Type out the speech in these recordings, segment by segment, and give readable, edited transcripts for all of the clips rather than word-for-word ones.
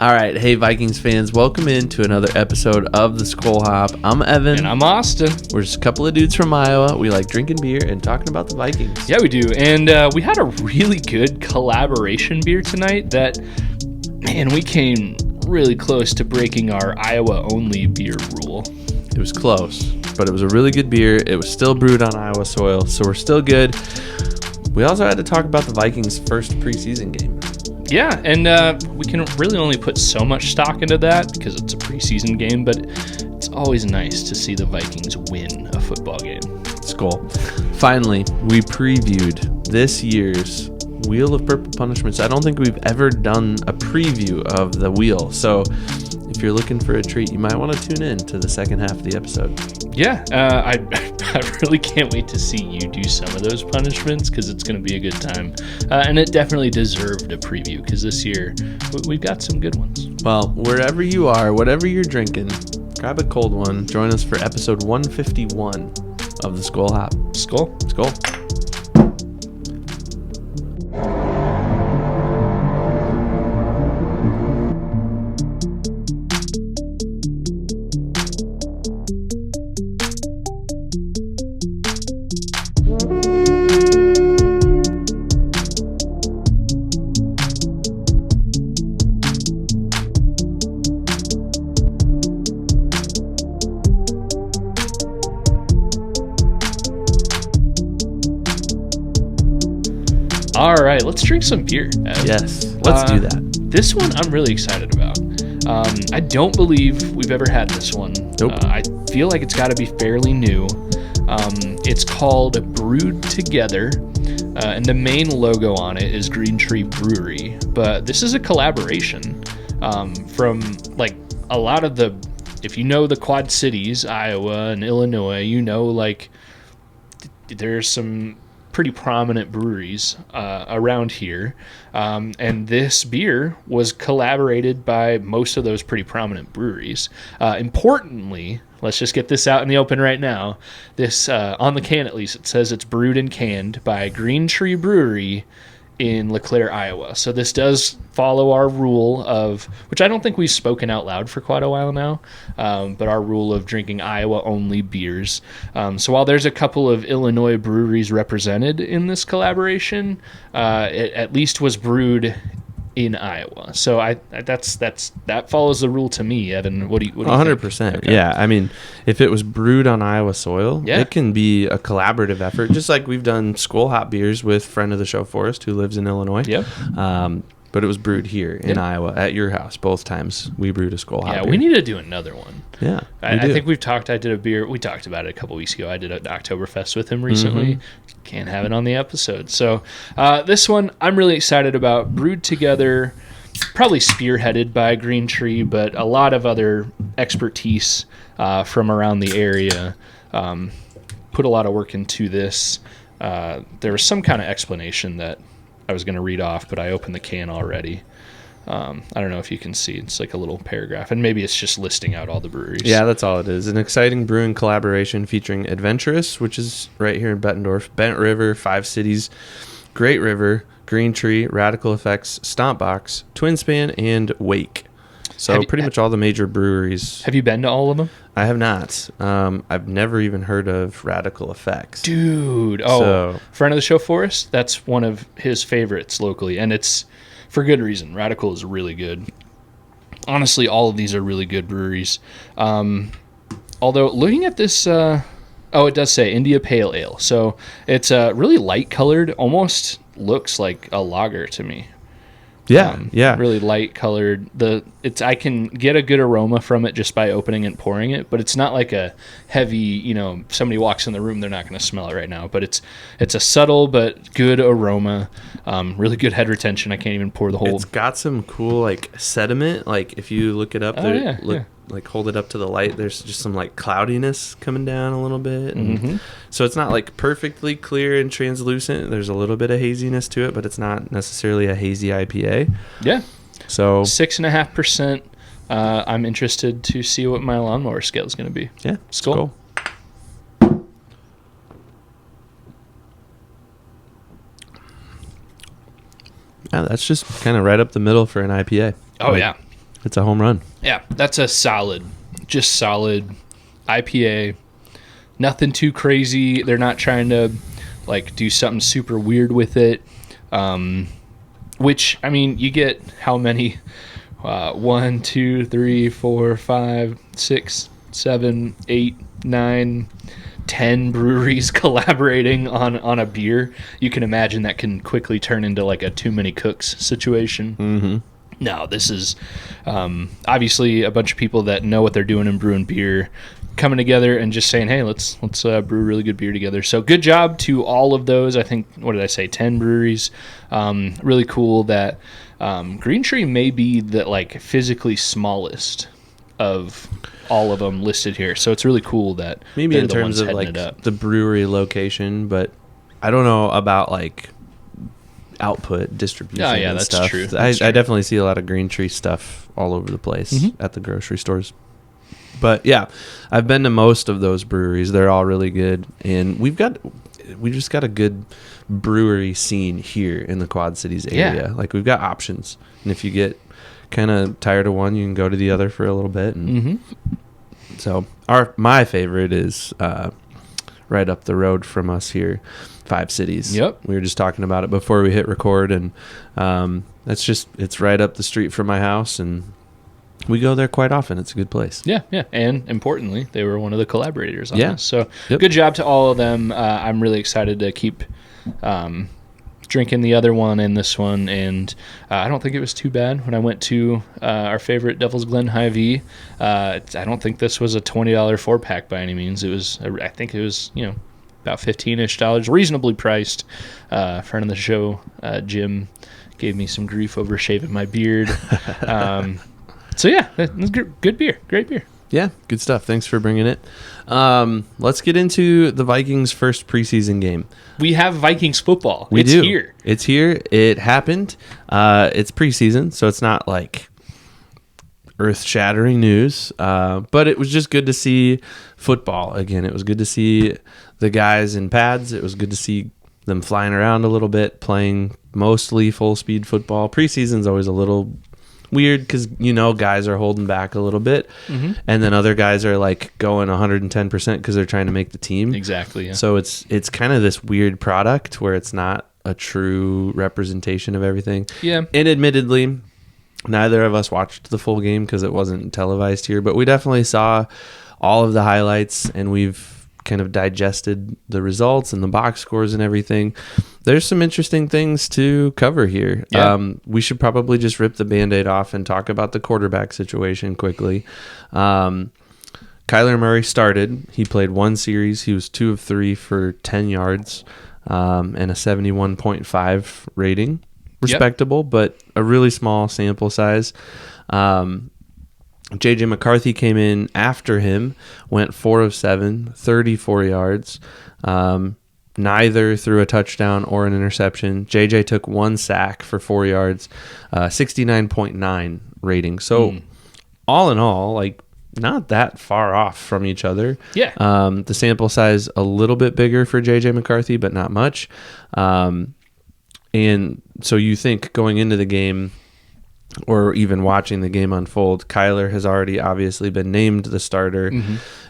All right. Hey, Vikings fans. Welcome into another episode of the Skol Hop. I'm Evan. And I'm Austin. We're just a couple of dudes from Iowa. We like drinking beer and talking about the Vikings. Yeah, we do. And we had a really good collaboration beer tonight that, man, we came really close to breaking our Iowa-only beer rule. It was close, but it was a really good beer. It was still brewed on Iowa soil, so we're still good. We also had to talk about the Vikings' first preseason game. Yeah, and we can really only put so much stock into that because it's a preseason game, but it's always nice to see the Vikings win a football game. Skol. Finally, we previewed this year's Wheel of Purple Punishments. I don't think we've ever done a preview of the wheel, so if you're looking for a treat, you might want to tune in to the second half of the episode. Yeah, I really can't wait to see you do some of those punishments because it's going to be a good time. And it definitely deserved a preview because this year we've got some good ones. Well, wherever you are, whatever you're drinking, grab a cold one. Join us for episode 151 of the Skol Hop. Skol. Skol. All right, let's drink some beer, Ev. Yes, let's do that. This one I'm really excited about. I don't believe we've ever had this one. Nope. I feel like it's got to be fairly new. It's called Brewed Together, and the main logo on it is Green Tree Brewery. But this is a collaboration from like a lot of the, if you know the Quad Cities, Iowa and Illinois, you know like there's some pretty prominent breweries around here, and this beer was collaborated by most of those pretty prominent breweries. Importantly, let's just get this out in the open right now. This on the can, at least, it says it's brewed and canned by Green Tree Brewery in LeClaire, Iowa. So this does follow our rule of, which I don't think we've spoken out loud for quite a while now, but our rule of drinking Iowa-only beers. So while there's a couple of Illinois breweries represented in this collaboration, it at least was brewed in Iowa. So that follows the rule to me, Evan. What do you 100%. think? Okay. Yeah, I mean, if it was brewed on Iowa soil, Yeah. it can be a collaborative effort, just like we've done Skol Hop beers with friend of the show, Forrest, who lives in Illinois. Yep. But it was brewed here in Iowa at your house. Both times we brewed a Skol Hop beer. We need to do another one. Yeah, I think we talked about it a couple weeks ago. I did an Oktoberfest with him recently. Can't have it on the episode. So this one I'm really excited about. Brewed Together, probably spearheaded by Green Tree, but a lot of other expertise from around the area put a lot of work into this. There was some kind of explanation that I was going to read off, but I opened the can already. I don't know if you can see. It's like a little paragraph, and maybe it's just listing out all the breweries. Yeah, that's all it is. An exciting brewing collaboration featuring Adventurous, which is right here in Bettendorf, Bent River, Five Cities, Great River, Green Tree, Radical Effects, Stompbox, Twinspan, and Wake. So pretty much all the major breweries. Have you been to all of them? I have not. I've never even heard of Radical Effects. Dude. Friend of the show, Forrest, that's one of his favorites locally, and it's for good reason. Radical is really good. Honestly, all of these are really good breweries. Although, looking at this, it does say India Pale Ale. So it's really light-colored, almost looks like a lager to me. Yeah. Really light colored. I can get a good aroma from it just by opening and pouring it, but it's not like a heavy, somebody walks in the room, they're not going to smell it right now, but it's a subtle but good aroma. Really good head retention. I can't even pour the whole. It's got some cool like sediment. Like if you look it up, like hold it up to the light, there's just some like cloudiness coming down a little bit, and so it's not like perfectly clear and translucent. There's a little bit of haziness to it, but it's not necessarily a hazy IPA. Yeah. So 6.5%. I'm interested to see what my lawnmower scale is going to be. Yeah. Skol. Yeah, that's just kind of right up the middle for an IPA. Oh, yeah. it's a home run. Yeah, that's a solid IPA. Nothing too crazy. They're not trying to like do something super weird with it. Which, I mean, you get how many? 1, 2, 3, 4, 5, 6, 7, 8, 9, 10 breweries collaborating on a beer. You can imagine that can quickly turn into like a too many cooks situation. Mm-hmm. No, this is obviously a bunch of people that know what they're doing in brewing beer coming together and just saying, hey, let's brew really good beer together. So good job to all of those. I think, what did I say, 10 breweries. Really cool that Green Tree may be the like physically smallest of all of them listed here. So it's really cool that maybe in terms of like the brewery location, but I don't know about like output distribution. Oh, yeah, and that's stuff. true. I definitely see a lot of Green Tree stuff all over the place at the grocery stores. But yeah, I've been to most of those breweries. They're all really good, and we just got a good brewery scene here in the Quad Cities area. Yeah. Like we've got options, and if you get kind of tired of one, you can go to the other for a little bit. And so my favorite is right up the road from us here, Five Cities. Yep. We were just talking about it before we hit record, and it's right up the street from my house, and we go there quite often. It's a good place. Yeah. And importantly, they were one of the collaborators on this. So Yep. Good job to all of them. I'm really excited to keep drinking the other one and this one. And I don't think it was too bad when I went to our favorite Devil's Glen Hy-Vee. I don't think this was a $20 4-pack by any means. I think it was, about $15-ish, reasonably priced. Friend of the show, Jim, gave me some grief over shaving my beard. So yeah, that's good beer. Great beer. Yeah, good stuff. Thanks for bringing it. Let's get into the Vikings' first preseason game. We have Vikings football. It's here. It's here. It happened. It's preseason, so it's not like earth-shattering news. But it was just good to see football again. It was good to see the guys in pads. It was good to see them flying around a little bit, playing mostly full-speed football. Preseason's always a little weird because guys are holding back a little bit, and then other guys are like going 110% because they're trying to make the team. Exactly. Yeah. So it's kind of this weird product where it's not a true representation of everything. Yeah. And admittedly, neither of us watched the full game because it wasn't televised here, but we definitely saw all of the highlights, and we've kind of digested the results and the box scores and everything. There's some interesting things to cover here. Yeah. We should probably just rip the Band-Aid off and talk about the quarterback situation quickly. Kyler Murray started. He played one series. He was 2 of 3 for 10 yards and a 71.5 rating. Respectable, but a really small sample size. J.J. McCarthy came in after him, went 4 of 7, 34 yards. Neither threw a touchdown or an interception. J.J. took 1 sack for 4 yards, 69.9 rating. So all in all, like not that far off from each other. Yeah. The sample size a little bit bigger for J.J. McCarthy, but not much. And so you think going into the game, or even watching the game unfold, Kyler has already obviously been named the starter.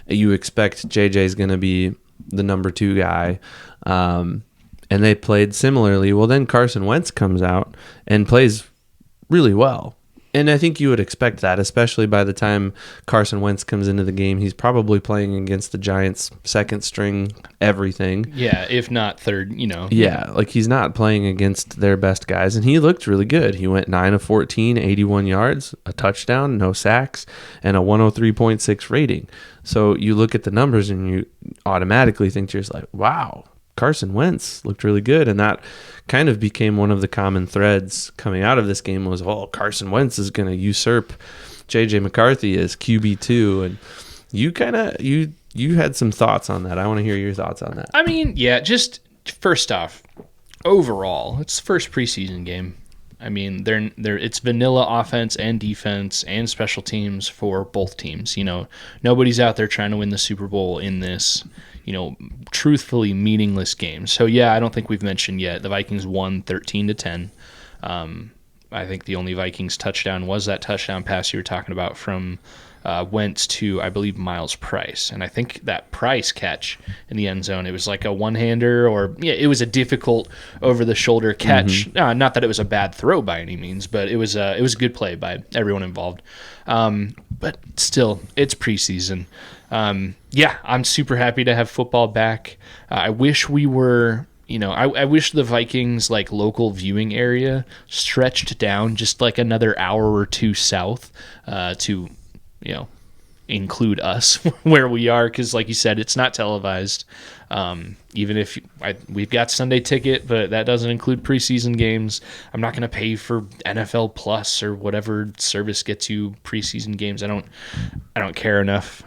You expect JJ's going to be the number 2 guy. And they played similarly. Well, then Carson Wentz comes out and plays really well. And I think you would expect that, especially by the time Carson Wentz comes into the game. He's probably playing against the Giants' second string everything. Yeah, if not third, Yeah, like he's not playing against their best guys, and he looked really good. He went 9 of 14, 81 yards, a touchdown, no sacks, and a 103.6 rating. So you look at the numbers and you automatically think to yourself, like, wow, Carson Wentz looked really good. And that kind of became one of the common threads coming out of this game was, Carson Wentz is going to usurp J.J. McCarthy as QB2. And you kind of, you had some thoughts on that. I want to hear your thoughts on that. I mean, yeah, just first off, overall, it's the first preseason game. I mean, it's vanilla offense and defense and special teams for both teams. Nobody's out there trying to win the Super Bowl in this, truthfully meaningless game. So yeah, I don't think we've mentioned yet the Vikings won 13-10. I think the only Vikings touchdown was that touchdown pass you were talking about from Wentz to, I believe, Miles Price. And I think that Price catch in the end zone, it was like a one-hander, or it was a difficult over-the-shoulder catch. Not that it was a bad throw by any means, but it was a good play by everyone involved. But still, it's preseason. I'm super happy to have football back. I wish we were... I wish the Vikings like local viewing area stretched down just like another hour or two south to include us where we are, because like you said, it's not televised. Even if we've got Sunday ticket, but that doesn't include preseason games. I'm not going to pay for NFL Plus or whatever service gets you preseason games. I don't care enough.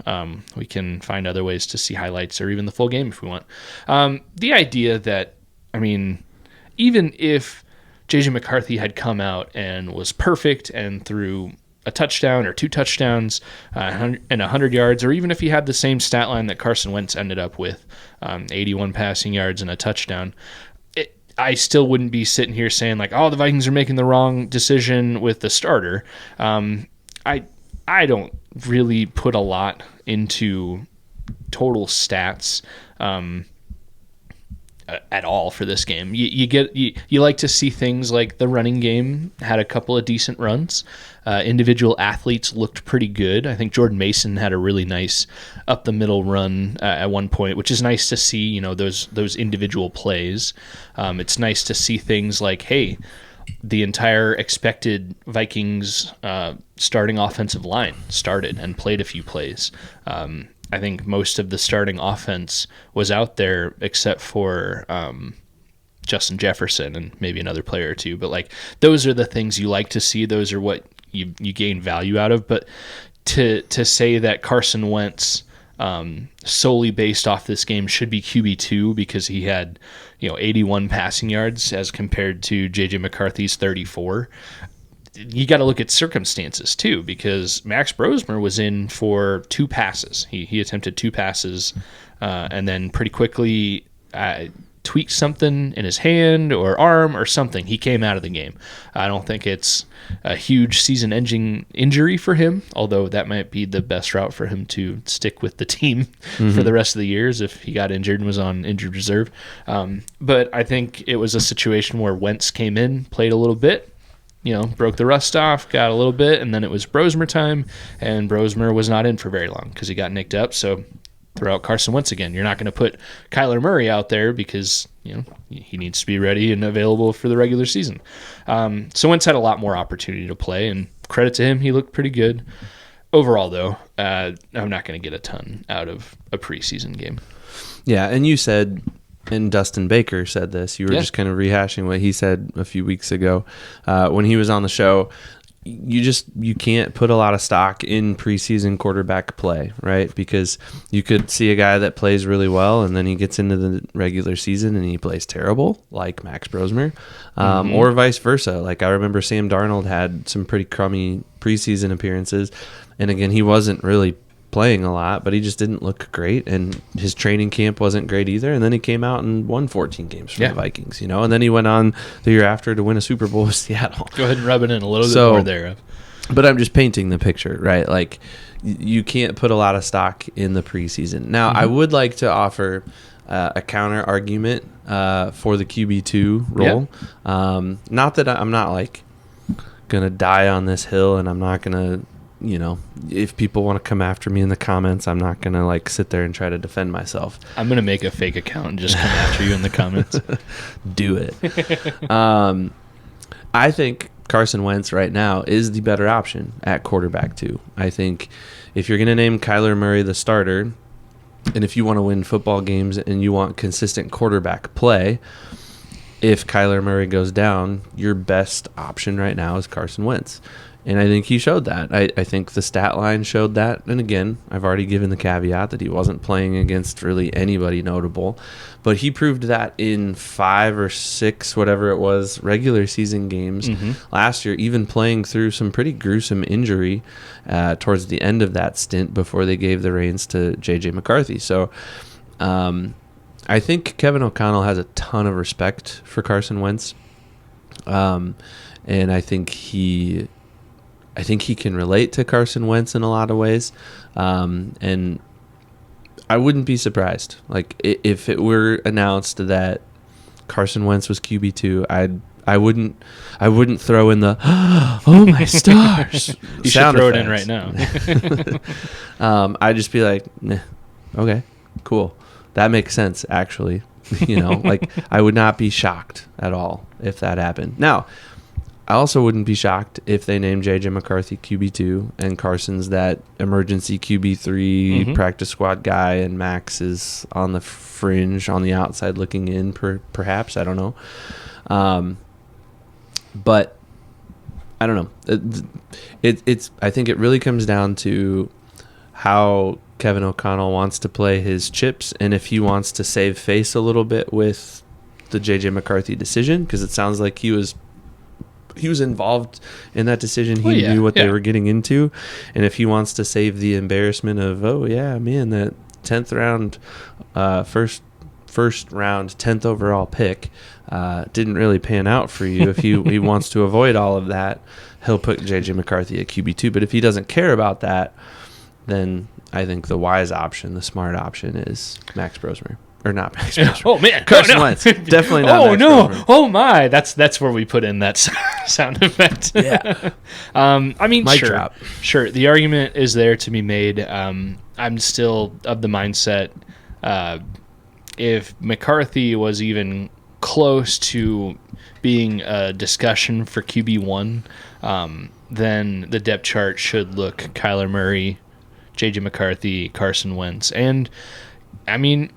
We can find other ways to see highlights or even the full game if we want. The idea that, even if JJ McCarthy had come out and was perfect and threw a touchdown or two touchdowns and 100 yards, or even if he had the same stat line that Carson Wentz ended up with, 81 passing yards and a touchdown, I still wouldn't be sitting here saying like, oh, the Vikings are making the wrong decision with the starter. I don't really put a lot into total stats at all for this game. You like to see things like the running game had a couple of decent runs. Individual athletes looked pretty good. I think Jordan Mason had a really nice up the middle run at one point, which is nice to see. Those individual plays. It's nice to see things like, hey, the entire expected Vikings starting offensive line started and played a few plays. I think most of the starting offense was out there except for Justin Jefferson and maybe another player or two. But like, those are the things you like to see. Those are what you gain value out of. But to say that Carson Wentz solely based off this game should be QB2 because he had 81 passing yards as compared to JJ McCarthy's 34. You got to look at circumstances too, because Max Brosmer was in for two passes. He attempted two passes and then pretty quickly tweaked something in his hand or arm or something. He came out of the game. I don't think it's a huge season-ending injury for him, although that might be the best route for him to stick with the team for the rest of the years if he got injured and was on injured reserve. But I think it was a situation where Wentz came in, played a little bit, broke the rust off, got a little bit, and then it was Brosmer time, and Brosmer was not in for very long because he got nicked up, so throw out Carson Wentz again. You're not going to put Kyler Murray out there because, he needs to be ready and available for the regular season. So Wentz had a lot more opportunity to play, and credit to him, he looked pretty good. Overall, though, I'm not going to get a ton out of a preseason game. Yeah, and you said... And Dustin Baker said this. You were just kind of rehashing what he said a few weeks ago when he was on the show. You can't put a lot of stock in preseason quarterback play, right? Because you could see a guy that plays really well and then he gets into the regular season and he plays terrible, like Max Brosmer, or vice versa. Like I remember Sam Darnold had some pretty crummy preseason appearances, and again, he wasn't really playing a lot, but he just didn't look great, and his training camp wasn't great either, and then he came out and won 14 games for the Vikings, and then he went on the year after to win a Super Bowl with Seattle. Go ahead and rub it in a little bit more there. But I'm just painting the picture, right? Like, you can't put a lot of stock in the preseason. Now, I would like to offer a counter argument for the QB2 role. Not that I'm not like gonna die on this hill, and I'm not gonna if people want to come after me in the comments, I'm not going to like sit there and try to defend myself. I'm going to make a fake account and just come after you in the comments. Do it. I think Carson Wentz right now is the better option at quarterback too. I think if you're going to name Kyler Murray the starter, and if you want to win football games and you want consistent quarterback play, if Kyler Murray goes down, your best option right now is Carson Wentz. And I think he showed that. I think the stat line showed that. And again, I've already given the caveat that he wasn't playing against really anybody notable. But he proved that in 5 or 6, whatever it was, regular season games last year, even playing through some pretty gruesome injury towards the end of that stint before they gave the reins to J.J. McCarthy. So I think Kevin O'Connell has a ton of respect for Carson Wentz. and I think he can relate to Carson Wentz in a lot of ways, and I wouldn't be surprised. Like if it were announced that Carson Wentz was QB2, I wouldn't throw in the oh my stars. You should throw it in right now. I'd just be like, nah, okay, cool, that makes sense actually. Like I would not be shocked at all if that happened. Now, I also wouldn't be shocked if they named J.J. McCarthy QB2 and Carson's that emergency QB3 practice squad guy, and Max is on the fringe, on the outside looking in, perhaps. I don't know. But I don't know. It's. I think it really comes down to how Kevin O'Connell wants to play his chips, and if he wants to save face a little bit with the J.J. McCarthy decision, because it sounds like he was involved in that decision. He knew what they were getting into. And if he wants to save the embarrassment of, oh, yeah, man, that 10th round, first round, 10th overall pick didn't really pan out for you. If he wants to avoid all of that, he'll put J.J. McCarthy at QB2. But if he doesn't care about that, then I think the wise option, the smart option is Max Brosmer. Or not Max Brosmer. Oh, man. Carson Wentz. Definitely not Oh, Max no. Brosmer. Oh, my. That's where we put in that sound effect. Yeah. I mean, Mic sure. drop. Sure. The argument is there to be made. I'm still of the mindset, if McCarthy was even close to being a discussion for QB1, then the depth chart should look Kyler Murray, J.J. McCarthy, Carson Wentz. And, I mean,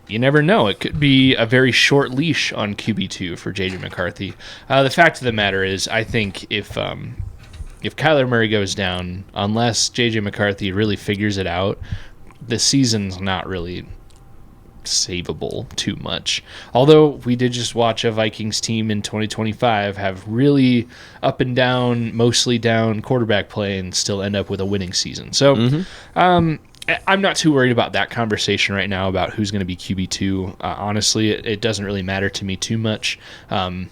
you never know. It could be a very short leash on QB2 for J.J. McCarthy. The fact of the matter is, I think if Kyler Murray goes down, unless J.J. McCarthy really figures it out, the season's not really savable too much. Although we did just watch a Vikings team in 2025 have really up and down, mostly down quarterback play and still end up with a winning season. So I'm not too worried about that conversation right now about who's going to be QB2. Honestly, it doesn't really matter to me too much. I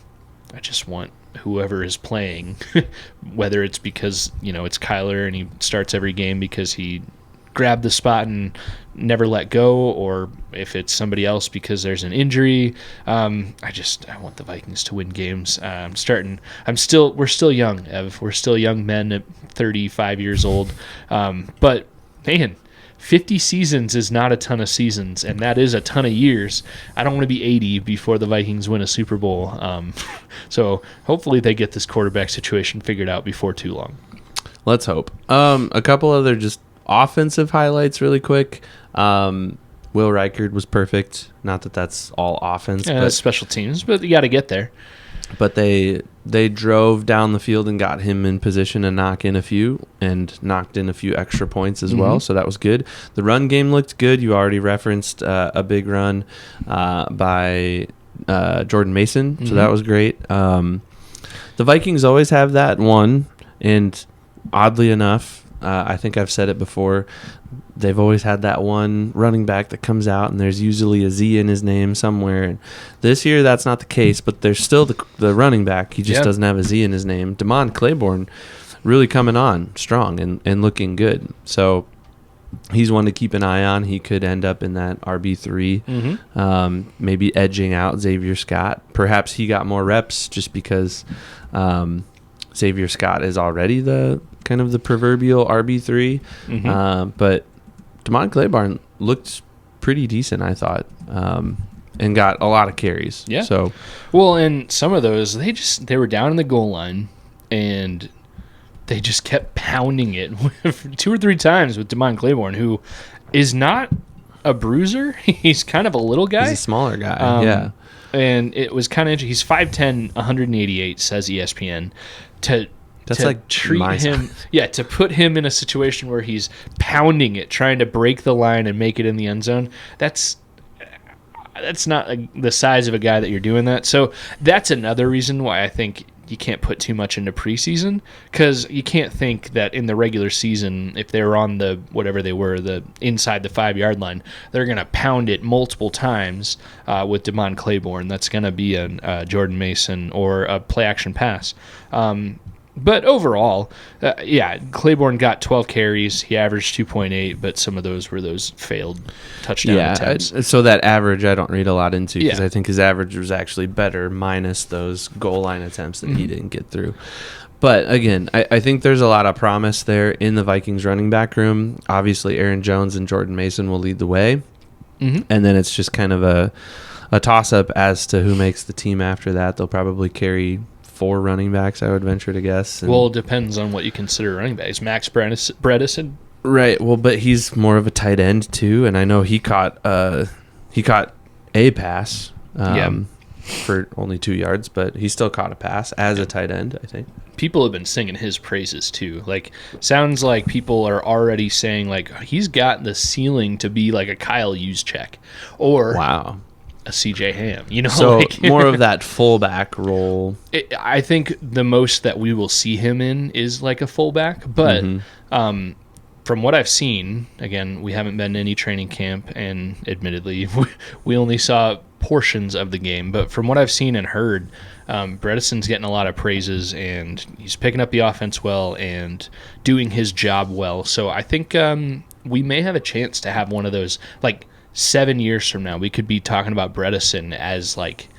just want whoever is playing, whether it's because it's Kyler and he starts every game because he grabbed the spot and never let go, or if it's somebody else because there's an injury. I want the Vikings to win games. We're still young, Ev. We're still young men at 35 years old. But man, 50 seasons is not a ton of seasons, and that is a ton of years. I don't want to be 80 before the Vikings win a Super Bowl. So hopefully they get this quarterback situation figured out before too long. Let's hope. A couple other just offensive highlights really quick. Will Reichard was perfect. Not that that's all offense, but special teams, but you got to get there. But they drove down the field and got him in position to knock in a few, and knocked in a few extra points as well. So that was good. The run game looked good. You already referenced a big run by Jordan Mason, so that was great. The Vikings always have that one, and oddly enough, I think I've said it before, they've always had that one running back that comes out and there's usually a Z in his name somewhere. And this year that's not the case, but there's still the running back. He just doesn't have a Z in his name. Damon Claiborne really coming on strong and looking good. So he's one to keep an eye on. He could end up in that RB3, maybe edging out Xavier Scott. Perhaps he got more reps just because Xavier Scott is already the kind of the proverbial RB3. But Damon Claiborne looked pretty decent, I thought, and got a lot of carries. Yeah. So, well, and some of those, they were down in the goal line, and they just kept pounding it 2 or 3 times with Damon Claiborne, who is not a bruiser. He's kind of a little guy. He's a smaller guy, yeah. And it was kind of interesting. He's 5'10", 188, says ESPN. That's to like treat him, to put him in a situation where he's pounding it, trying to break the line and make it in the end zone. That's not the size of a guy that you're doing that. So that's another reason why I think you can't put too much into preseason, because you can't think that in the regular season, if they were on the whatever they were, the inside the 5-yard line, they're going to pound it multiple times with Damon Claiborne. That's going to be a Jordan Mason or a play action pass. But overall, Claiborne got 12 carries. He averaged 2.8, but some of those were those failed touchdown attempts. So that average I don't read a lot into, because I think his average was actually better minus those goal line attempts that he didn't get through. But again, I think there's a lot of promise there in the Vikings running back room. Obviously, Aaron Jones and Jordan Mason will lead the way. And then it's just kind of a toss-up as to who makes the team after that. They'll probably carry 4 running backs, I would venture to guess. Well, it depends on what you consider running backs. Max Bredesen? Right. Well, but he's more of a tight end too, and I know he caught a pass for only 2 yards, but he still caught a pass as a tight end, I think. People have been singing his praises too. Like, sounds like people are already saying like he's got the ceiling to be like a Kyle Juszczyk or wow. a CJ Ham, so more of that fullback role. I think the most that we will see him in is like a fullback, but from what I've seen, again, we haven't been to any training camp, and admittedly, we only saw portions of the game, but from what I've seen and heard, Bredesen's getting a lot of praises, and he's picking up the offense well and doing his job well. So I think we may have a chance to have one of those, like, 7 years from now, we could be talking about Bredesen as like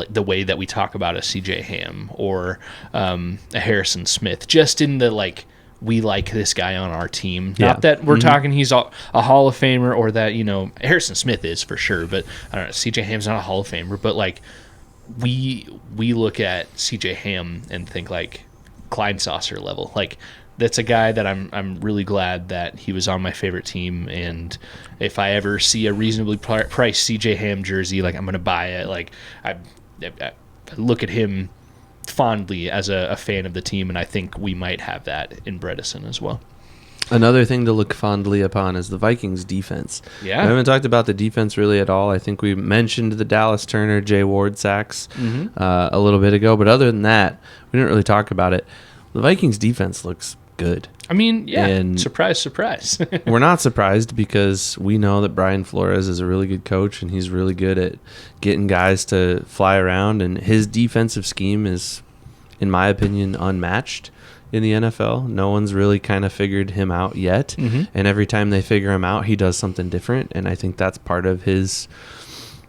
the way that we talk about a CJ Ham or a Harrison Smith, just in the like, we like this guy on our team. Not that we're talking he's a Hall of Famer, or that, Harrison Smith is for sure, but I don't know, CJ Ham's not a Hall of Famer, but like we look at CJ Ham and think like Clyde Saucer level. Like, that's a guy that I'm really glad that he was on my favorite team, and if I ever see a reasonably priced CJ Ham jersey, like, I'm gonna buy it. Like, I look at him fondly as a fan of the team, and I think we might have that in Bredesen as well. Another thing to look fondly upon is the Vikings defense. Yeah, we haven't talked about the defense really at all. I think we mentioned the Dallas Turner, Jay Ward sacks a little bit ago, but other than that, we didn't really talk about it. The Vikings defense looks good. I mean, yeah, and surprise. We're not surprised, because we know that Brian Flores is a really good coach, and he's really good at getting guys to fly around, and his defensive scheme is, in my opinion, unmatched in the NFL. No one's really kind of figured him out yet, and every time they figure him out, he does something different, and I think that's part of his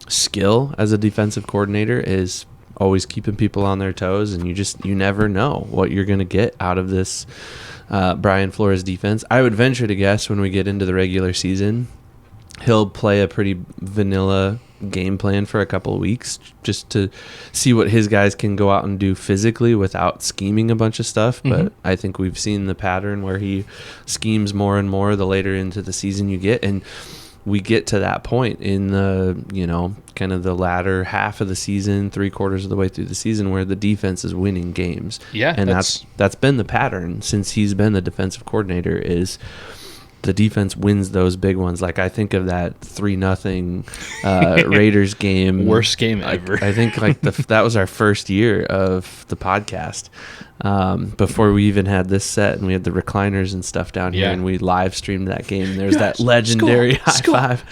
skill as a defensive coordinator, is always keeping people on their toes, and you never know what you're going to get out of this Brian Flores defense. I would venture to guess when we get into the regular season, he'll play a pretty vanilla game plan for a couple of weeks, just to see what his guys can go out and do physically without scheming a bunch of stuff. But I think we've seen the pattern where he schemes more and more the later into the season you get, and we get to that point in the, kind of the latter half of the season, 3/4 of the way through the season, where the defense is winning games. Yeah. And that's been the pattern since he's been the defensive coordinator, is the defense wins those big ones. Like, I think of that 3-0 Raiders game. Worst game ever. I think like that was our first year of the podcast, before we even had this set, and we had the recliners and stuff down here, and we live streamed that game. There's that legendary high five.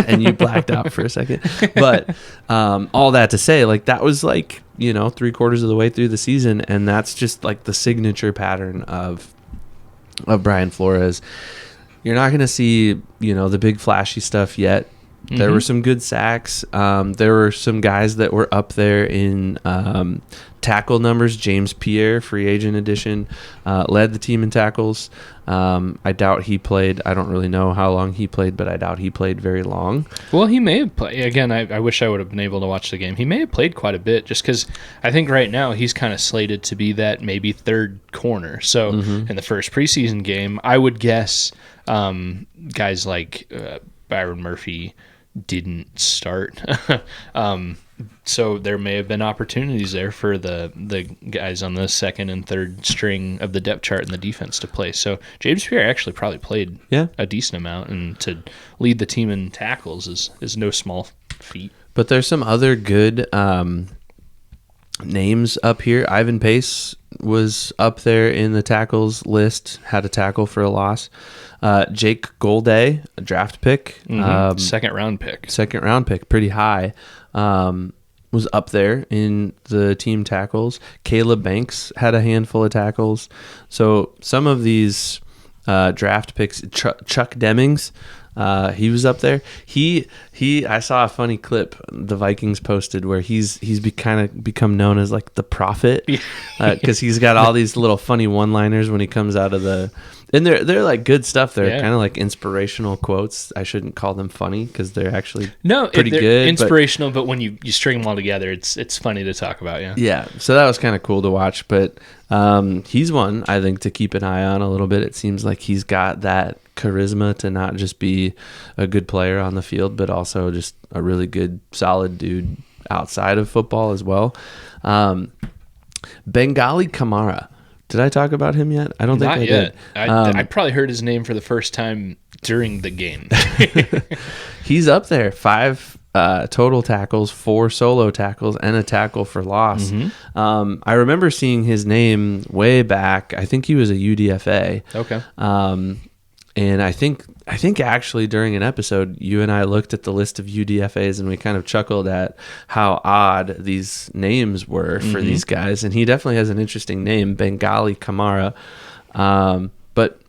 And you blacked out for a second. But all that to say, like, that was like, 3/4 of the way through the season, and that's just like the signature pattern of Brian Flores. You're not going to see, the big flashy stuff yet. There were some good sacks. There were some guys that were up there in tackle numbers. James Pierre, free agent edition, led the team in tackles. I doubt he played. I don't really know how long he played, but I doubt he played very long. Well, he may have played. Again, I wish I would have been able to watch the game. He may have played quite a bit, just because I think right now he's kind of slated to be that maybe third corner. So in the first preseason game, I would guess guys like Byron Murphy didn't start. So there may have been opportunities there for the guys on the second and third string of the depth chart in the defense to play. So James Pierre actually probably played a decent amount, and to lead the team in tackles is no small feat. But there's some other good names up here. Ivan Pace was up there in the tackles list, had a tackle for a loss. Jake Golday, a draft pick. Second round pick. Second round pick, pretty high. Was up there in the team tackles. Caleb Banks had a handful of tackles. So some of these draft picks, Chuck Demings, he was up there. I saw a funny clip the Vikings posted where he's kind of become known as like the prophet, because he's got all these little funny one-liners when he comes out of the, and they're like good stuff. They're kind of like inspirational quotes. I shouldn't call them funny because they're actually pretty good. Inspirational, but when you string them all together, it's funny to talk about. Yeah. So that was kind of cool to watch. But he's one I think to keep an eye on a little bit. It seems like he's got that charisma to not just be a good player on the field, but also just a really good, solid dude outside of football as well. Bengali Kamara. Did I talk about him yet? I don't think I did. I probably heard his name for the first time during the game. He's up there. 5 total tackles, 4 solo tackles, and a tackle for loss. I remember seeing his name way back. I think he was a UDFA. Okay. And I think actually during an episode, you and I looked at the list of UDFAs and we kind of chuckled at how odd these names were for these guys. And he definitely has an interesting name, Bengali Kamara. But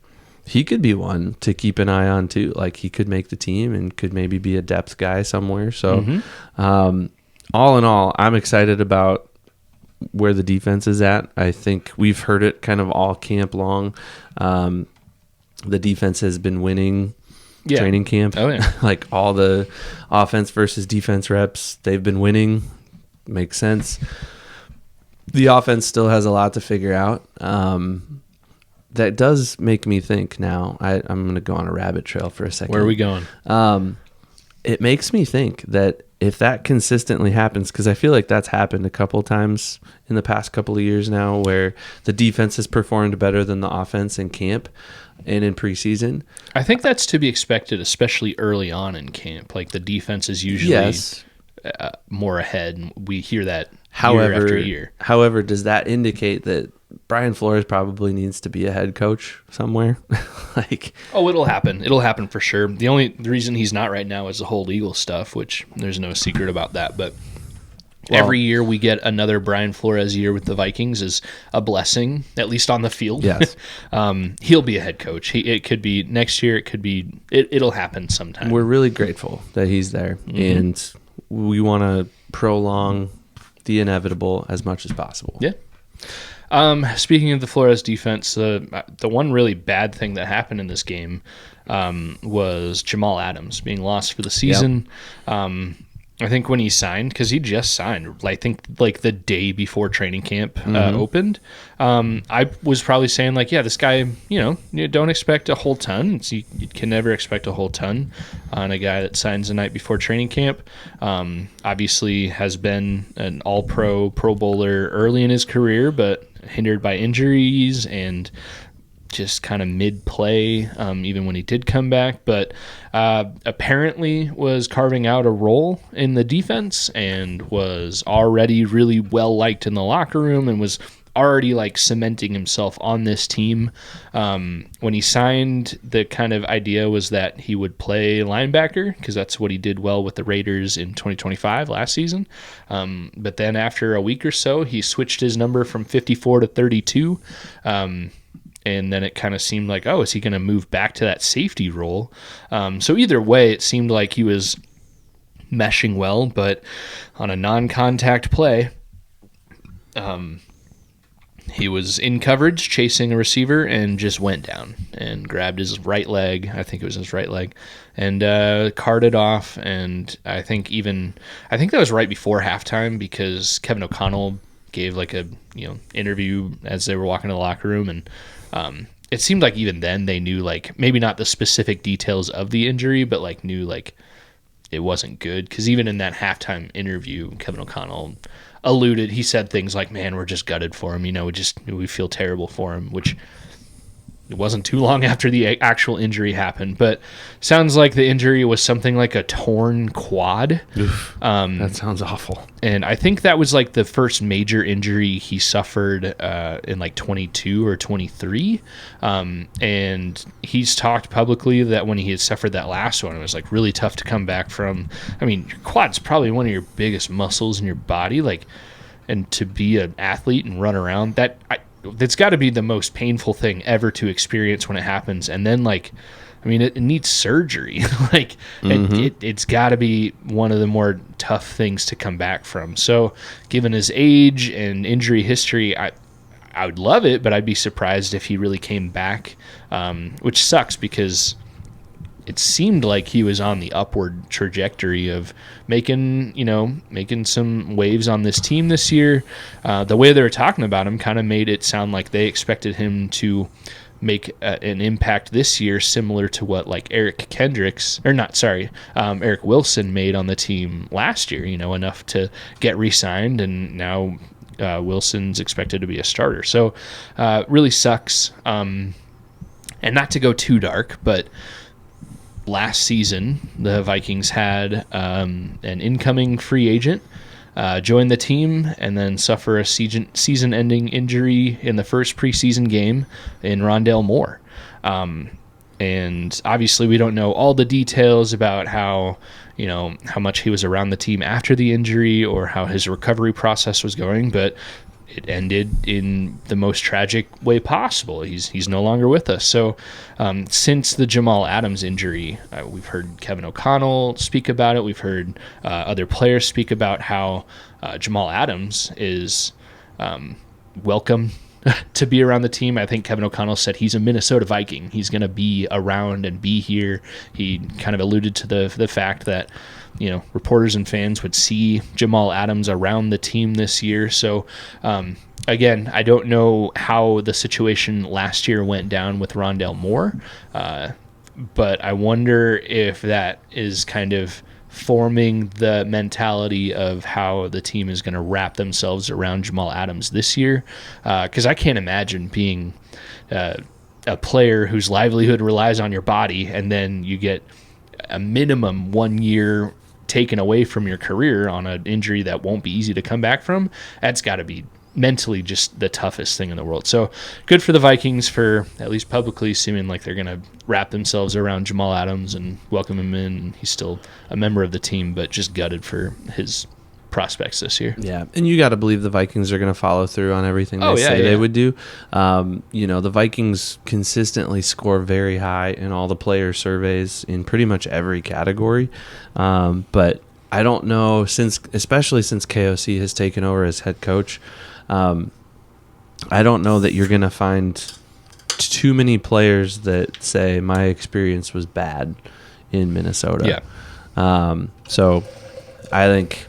he could be one to keep an eye on too. Like he could make the team and could maybe be a depth guy somewhere. So all in all, I'm excited about where the defense is at. I think we've heard it kind of all camp long. The defense has been winning training camp. Oh, yeah. Like all the offense versus defense reps, they've been winning. Makes sense. The offense still has a lot to figure out. That does make me think now. I'm going to go on a rabbit trail for a second. Where are we going? It makes me think that if that consistently happens, because I feel like that's happened a couple times in the past couple of years now where the defense has performed better than the offense in camp and in preseason. I think that's to be expected, especially early on in camp. Like the defense is usually more ahead, and we hear that year after year. However, does that indicate that Brian Flores probably needs to be a head coach somewhere? It'll happen. It'll happen for sure. The reason he's not right now is the whole legal stuff, which there's no secret about that. But every year we get another Brian Flores year with the Vikings is a blessing, at least on the field. Yes. He'll be a head coach. It could be next year. It could be. It'll happen sometime. We're really grateful that he's there, and we want to prolong the inevitable as much as possible. Yeah. Speaking of the Flores defense, the one really bad thing that happened in this game was Jamal Adams being lost for the season. Yep. I think when he signed, because he just signed, I think like the day before training camp opened, I was probably saying like, yeah, this guy, you don't expect a whole ton. You can never expect a whole ton on a guy that signs the night before training camp. Obviously has been an all-pro, Pro Bowler early in his career, but hindered by injuries and just kind of mid-play, even when he did come back, but apparently was carving out a role in the defense and was already really well-liked in the locker room and was already like cementing himself on this team. When he signed, the kind of idea was that he would play linebacker because that's what he did well with the Raiders in 2025 last season. But then after a week or so, he switched his number from 54 to 32. And then it kind of seemed like, is he going to move back to that safety role? So either way, it seemed like he was meshing well, but on a non-contact play, he was in coverage chasing a receiver and just went down and grabbed his right leg. I think it was his right leg, and carted off. And I think that was right before halftime because Kevin O'Connell gave like a interview as they were walking to the locker room, and it seemed like even then they knew like maybe not the specific details of the injury, but like knew like it wasn't good. Because even in that halftime interview, Kevin O'Connell he said things like, "Man, we're just gutted for him. We feel terrible for him," which it wasn't too long after the actual injury happened, but sounds like the injury was something like a torn quad. Oof, that sounds awful. And I think that was like the first major injury he suffered in like 22 or 23. And he's talked publicly that when he had suffered that last one, it was like really tough to come back from. I mean, your quad's probably one of your biggest muscles in your body, like, and to be an athlete and run around, that's got to be the most painful thing ever to experience when it happens. And then, like, I mean, it needs surgery. Like, it's got to be one of the more tough things to come back from. So, given his age and injury history, I would love it, but I'd be surprised if he really came back, which sucks because it seemed like he was on the upward trajectory of making some waves on this team this year. The way they were talking about him kind of made it sound like they expected him to make an impact this year similar to what like Eric Wilson made on the team last year, enough to get re-signed, and now Wilson's expected to be a starter. So really sucks. And not to go too dark, but last season, the Vikings had an incoming free agent join the team and then suffer a season-ending injury in the first preseason game in Rondale Moore. And obviously we don't know all the details about how much he was around the team after the injury or how his recovery process was going, but it ended in the most tragic way possible. He's no longer with us. So since the Jamal Adams injury, we've heard Kevin O'Connell speak about it. We've heard other players speak about how Jamal Adams is welcome to be around the team. I think Kevin O'Connell said he's a Minnesota Viking. He's going to be around and be here. He kind of alluded to the fact that reporters and fans would see Jamal Adams around the team this year. So, again, I don't know how the situation last year went down with Rondale Moore, but I wonder if that is kind of forming the mentality of how the team is going to wrap themselves around Jamal Adams this year. Because I can't imagine being a player whose livelihood relies on your body, and then you get a minimum 1 year taken away from your career on an injury that won't be easy to come back from. That's got to be mentally just the toughest thing in the world. So good for the Vikings for at least publicly seeming like they're going to wrap themselves around Jamal Adams and welcome him in. He's still a member of the team, but just gutted for his prospects this year. Yeah, and you got to believe the Vikings are going to follow through on everything they say they would do. The Vikings consistently score very high in all the player surveys in pretty much every category. But I don't know, especially since KOC has taken over as head coach, I don't know that you're going to find too many players that say my experience was bad in Minnesota. Yeah. So I think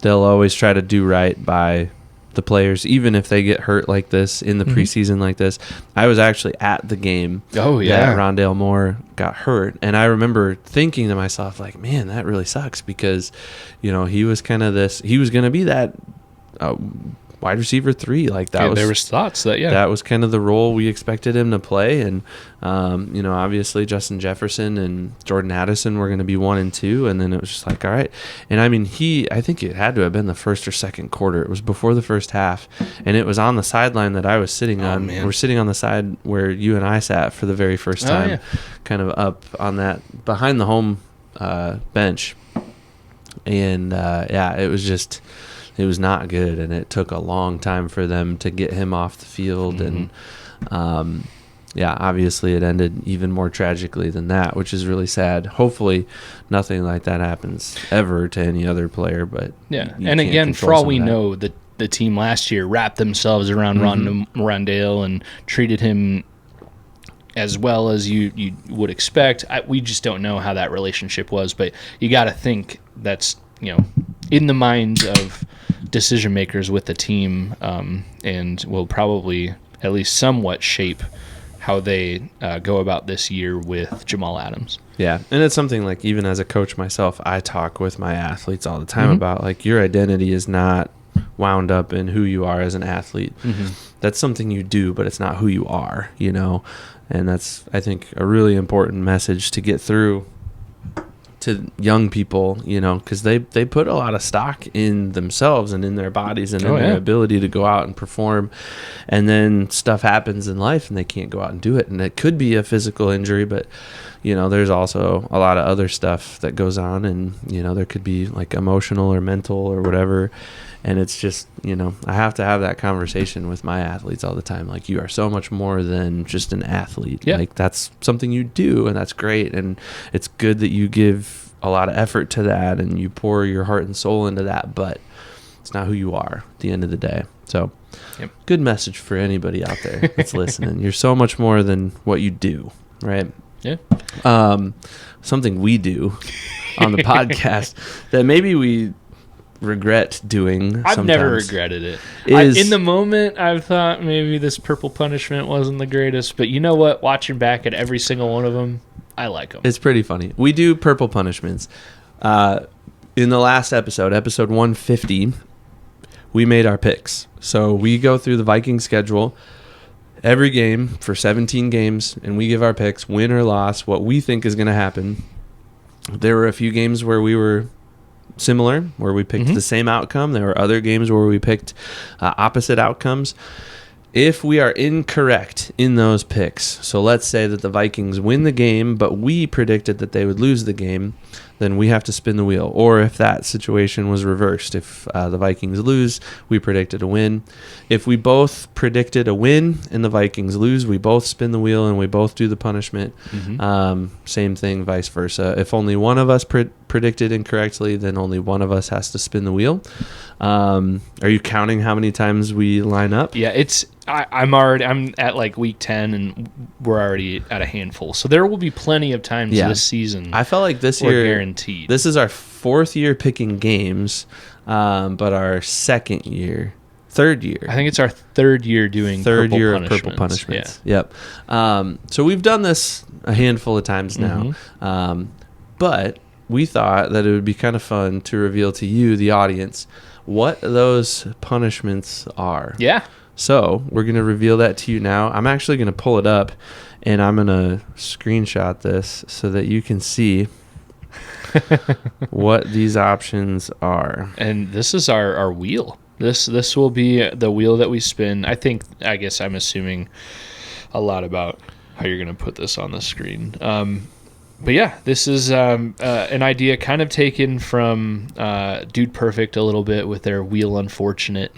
they'll always try to do right by the players, even if they get hurt like this in the preseason like this. I was actually at the game that Rondale Moore got hurt, and I remember thinking to myself, like, man, that really sucks because, he was kind of he was going to be that wide receiver 3, like that. There was thoughts that was kind of the role we expected him to play, and obviously Justin Jefferson and Jordan Addison were going to be 1 and 2, and then it was just like, all right. And I mean, I think it had to have been the first or second quarter. It was before the first half, and it was on the sideline that I was sitting on. Man. We're sitting on the side where you and I sat for the very first time, kind of up on that behind the home bench, and it was just. It was not good, and it took a long time for them to get him off the field. And, obviously it ended even more tragically than that, which is really sad. Hopefully nothing like that happens ever to any other player. But and again, for all we know, the team last year wrapped themselves around Rondale and treated him as well as you would expect. We just don't know how that relationship was, but you got to think that's in the minds of decision makers with the team, and will probably at least somewhat shape how they go about this year with Jamal Adams. Yeah, and it's something like, even as a coach myself, I talk with my athletes all the time about, like, your identity is not wound up in who you are as an athlete. That's something you do, but it's not who you are, And that's, I think, a really important message to get through to young people, you know, because they put a lot of stock in themselves and in their bodies and in their ability to go out and perform. And then stuff happens in life and they can't go out and do it. And it could be a physical injury, but, you know, there's also a lot of other stuff that goes on. And, you know, there could be like emotional or mental or whatever. And it's just, you know, I have to have that conversation with my athletes all the time. Like, you are so much more than just an athlete. Yeah. Like, that's something you do, and that's great. And it's good that you give a lot of effort to that and you pour your heart and soul into that. But it's not who you are at the end of the day. So, good message for anybody out there that's listening. You're so much more than what you do, right? Yeah. Something we do on the podcast that maybe we regret doing. I've never regretted it. In the moment, I've thought maybe this purple punishment wasn't the greatest, but you know what? Watching back at every single one of them, I like them. It's pretty funny. We do purple punishments. In the last episode 150, we made our picks. So we go through the Vikings schedule every game for 17 games, and we give our picks, win or loss, what we think is going to happen. There were a few games where we were similar, where we picked the same outcome. There were other games where we picked opposite outcomes. If we are incorrect in those picks, so let's say that the Vikings win the game, but we predicted that they would lose the game, then we have to spin the wheel. Or if that situation was reversed, if the Vikings lose, we predicted a win. If we both predicted a win and the Vikings lose, we both spin the wheel and we both do the punishment. Same thing, vice versa. If only one of us predicted incorrectly, then only one of us has to spin the wheel. Are you counting how many times we line up? Yeah, I'm at like week 10 and we're already at a handful. So there will be plenty of times this season. I felt like this year, guaranteed. This is our fourth year picking games, but our third year. I think it's our third year doing purple punishments. Yeah. Yep. So we've done this a handful of times now, but we thought that it would be kind of fun to reveal to you, the audience, what those punishments are. Yeah. So we're going to reveal that to you now. I'm actually going to pull it up, and I'm going to screenshot this so that you can see what these options are. And this is our wheel. This will be the wheel that we spin. I guess I'm assuming a lot about how you're going to put this on the screen. But yeah, this is an idea kind of taken from Dude Perfect a little bit with their Wheel Unfortunate.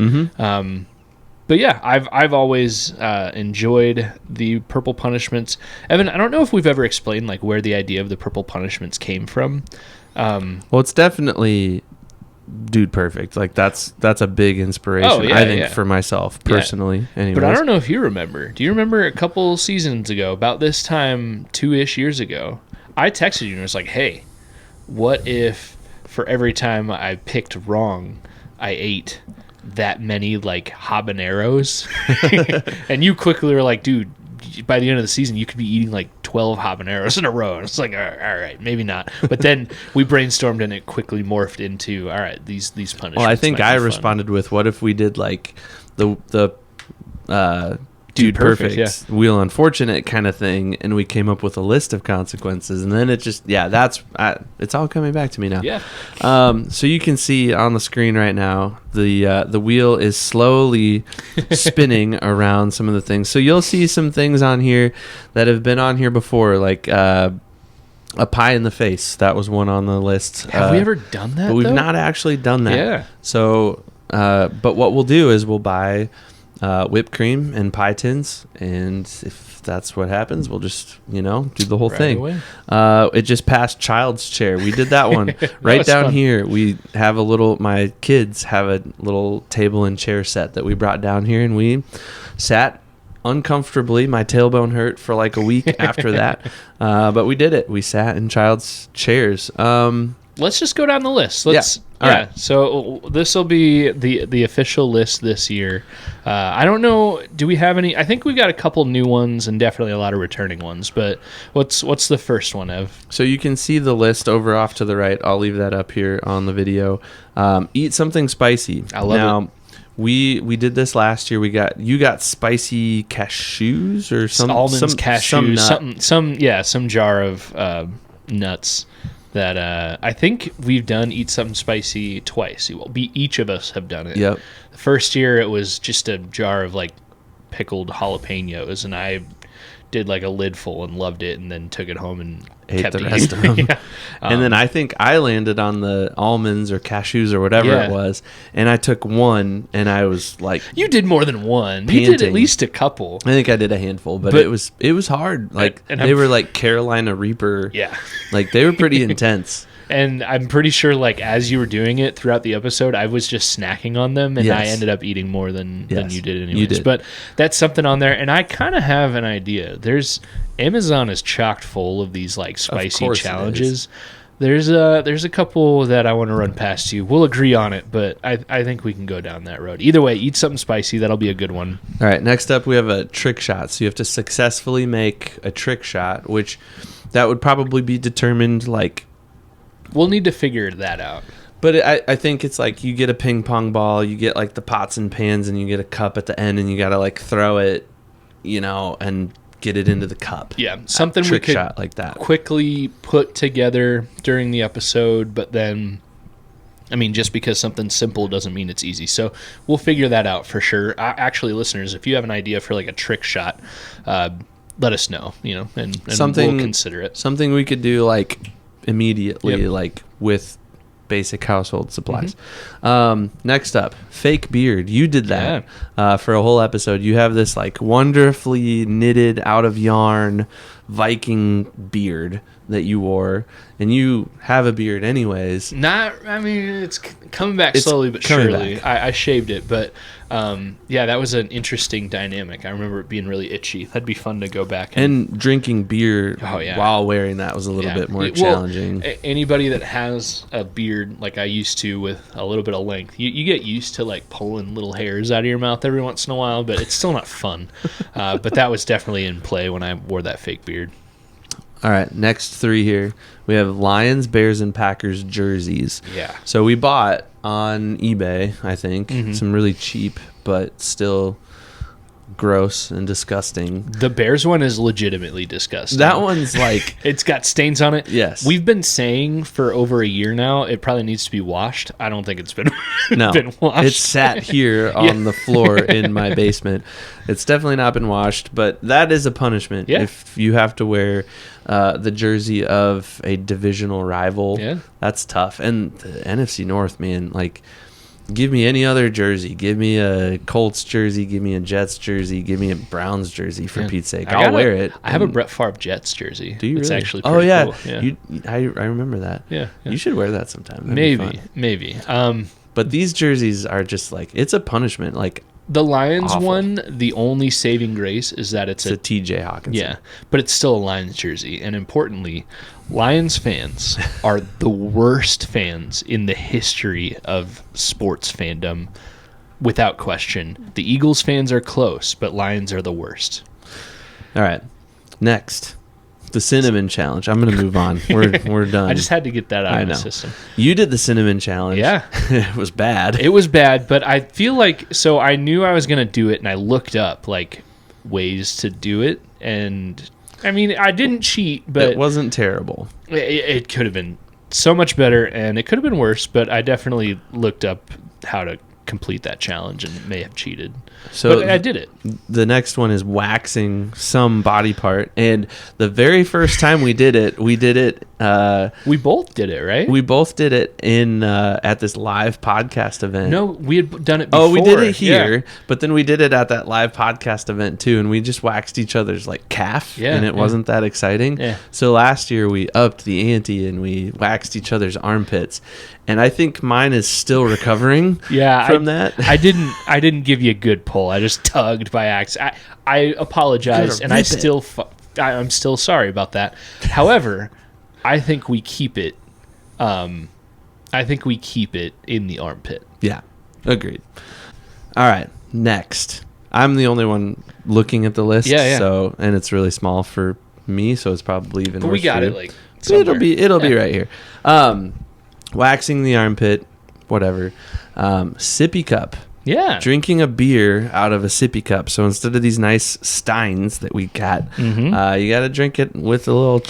But yeah, I've always enjoyed the purple punishments. Evan, I don't know if we've ever explained like where the idea of the purple punishments came from. Well, it's definitely Dude Perfect. Like that's a big inspiration, I think, for myself personally. Yeah. But I don't know if you remember. Do you remember a couple seasons ago, about this time, 2-ish years ago, I texted you and was like, hey, what if for every time I picked wrong, I ate that many like habaneros? And you quickly were like, dude, by the end of the season you could be eating like 12 habaneros in a row. And it's like, all right, maybe not. But then we brainstormed and it quickly morphed into, all right, these punishments. Well, I think I responded with, what if we did like the Dude Perfect, Wheel Unfortunate kind of thing, and we came up with a list of consequences, and then it just, it's all coming back to me now. Yeah. So you can see on the screen right now, the wheel is slowly spinning around some of the things. So you'll see some things on here that have been on here before, like a pie in the face. That was one on the list. Have we ever done that? But we've not actually done that. Yeah. So, but what we'll do is we'll buy whipped cream and pie tins, and if that's what happens, we'll just do the whole thing. It just passed child's chair. We did that one right down here. We have my kids have a little table and chair set that we brought down here, and we sat uncomfortably. My tailbone hurt for like a week after that, but we did it. We sat in child's chairs. Let's just go down the list. All right. So this will be the official list this year. I don't know. Do we have any? I think we've got a couple new ones and definitely a lot of returning ones. But what's the first one, Ev? So you can see the list over off to the right. I'll leave that up here on the video. Eat something spicy. I love it. We did this last year. You got spicy cashews or almonds, cashews, some jar of nuts that I think we've done Eat Something Spicy twice. Each of us have done it. Yep. The first year it was just a jar of like pickled jalapenos, and I did like a lid full and loved it, and then took it home and ate the rest of them. Yeah. And then I think I landed on the almonds or cashews or whatever it was, and I took one, and I was like, you did more than one. Panting. You did at least a couple. I think I did a handful, but it was hard. Like they were like Carolina Reaper. Yeah, like they were pretty intense. And I'm pretty sure, like, as you were doing it throughout the episode, I was just snacking on them, and I ended up eating more than you did anyways. You did. But that's something on there, and I kind of have an idea. Amazon is chocked full of these, like, spicy challenges. There's a couple that I want to run past you. We'll agree on it, but I think we can go down that road. Either way, Eat Something Spicy. That'll be a good one. All right, next up we have a trick shot. So you have to successfully make a trick shot, which that would probably be determined, like... We'll need to figure that out. But I think it's like you get a ping pong ball, you get like the pots and pans, and you get a cup at the end, and you got to like throw it, and get it into the cup. Yeah, something we could shot like that. Quickly put together during the episode, but then, I mean, just because something's simple doesn't mean it's easy. So we'll figure that out for sure. Actually, listeners, if you have an idea for like a trick shot, let us know, and we'll consider it. Something we could do like immediately, like with basic household supplies. Next up, fake beard. You did that for a whole episode. You have this like wonderfully knitted out of yarn Viking beard that you wore, and you have a beard anyways. It's coming back slowly but surely. I shaved it, but that was an interesting dynamic. I remember it being really itchy. That'd be fun to go back and drinking beer while wearing that was a little bit more challenging. Anybody that has a beard like I used to with a little bit of length, you get used to like pulling little hairs out of your mouth every once in a while, but it's still not fun. But that was definitely in play when I wore that fake beard. All right, next three here. We have Lions, Bears, and Packers jerseys. Yeah. So we bought on eBay, I think, some really cheap, but still gross and disgusting. The Bears one is legitimately disgusting. That one's like... It's got stains on it. Yes. We've been saying for over a year now, it probably needs to be washed. I don't think it's been, been washed. It's sat here on the floor in my basement. It's definitely not been washed, but that is a punishment if you have to wear the jersey of a divisional rival. Yeah. That's tough. And the NFC North, man, like... Give me any other jersey. Give me a Colts jersey. Give me a Jets jersey. Give me a Browns jersey, for Pete's sake. I'll wear it. I have a Brett Favre Jets jersey. Do you It's really? actually pretty cool. Yeah. I remember that. Yeah. You should wear that sometime. That'd maybe. But these jerseys are just like, it's a punishment. Like, the Lions one, the only saving grace is that it's a TJ Hawkinson. Yeah, but it's still a Lions jersey. And importantly, Lions fans are the worst fans in the history of sports fandom, without question. The Eagles fans are close, but Lions are the worst. All right, next. The cinnamon challenge. I'm going to move on. We're done. I just had to get that out of the system. You did the cinnamon challenge. Yeah. It was bad. It was bad, but I feel like... So I knew I was going to do it, and I looked up, like, ways to do it. And, I mean, I didn't cheat, but... It wasn't terrible. It could have been so much better, and it could have been worse, but I definitely looked up how to complete that challenge and may have cheated. So but I did it. The next one is waxing some body part, and the very first time we did it. We both did it, right? We both did it in at this live podcast event. No, we had done it before. Oh, we did it here, but then we did it at that live podcast event too, and we just waxed each other's like calf, and it wasn't that exciting. Yeah. So last year we upped the ante and we waxed each other's armpits. And I think mine is still recovering from that. I didn't give you a good pull. I just tugged by accident. I apologize, and I'm still sorry about that. However, I think we keep it. I think we keep it in the armpit. Yeah, agreed. All right, next. I'm the only one looking at the list. Yeah. So, and it's really small for me, so it's probably even. But worse we got for it you. like. Somewhere. It'll be right here. Waxing the armpit, whatever. Sippy cup. Yeah. Drinking a beer out of a sippy cup. So instead of these nice steins that we got, you got to drink it with a little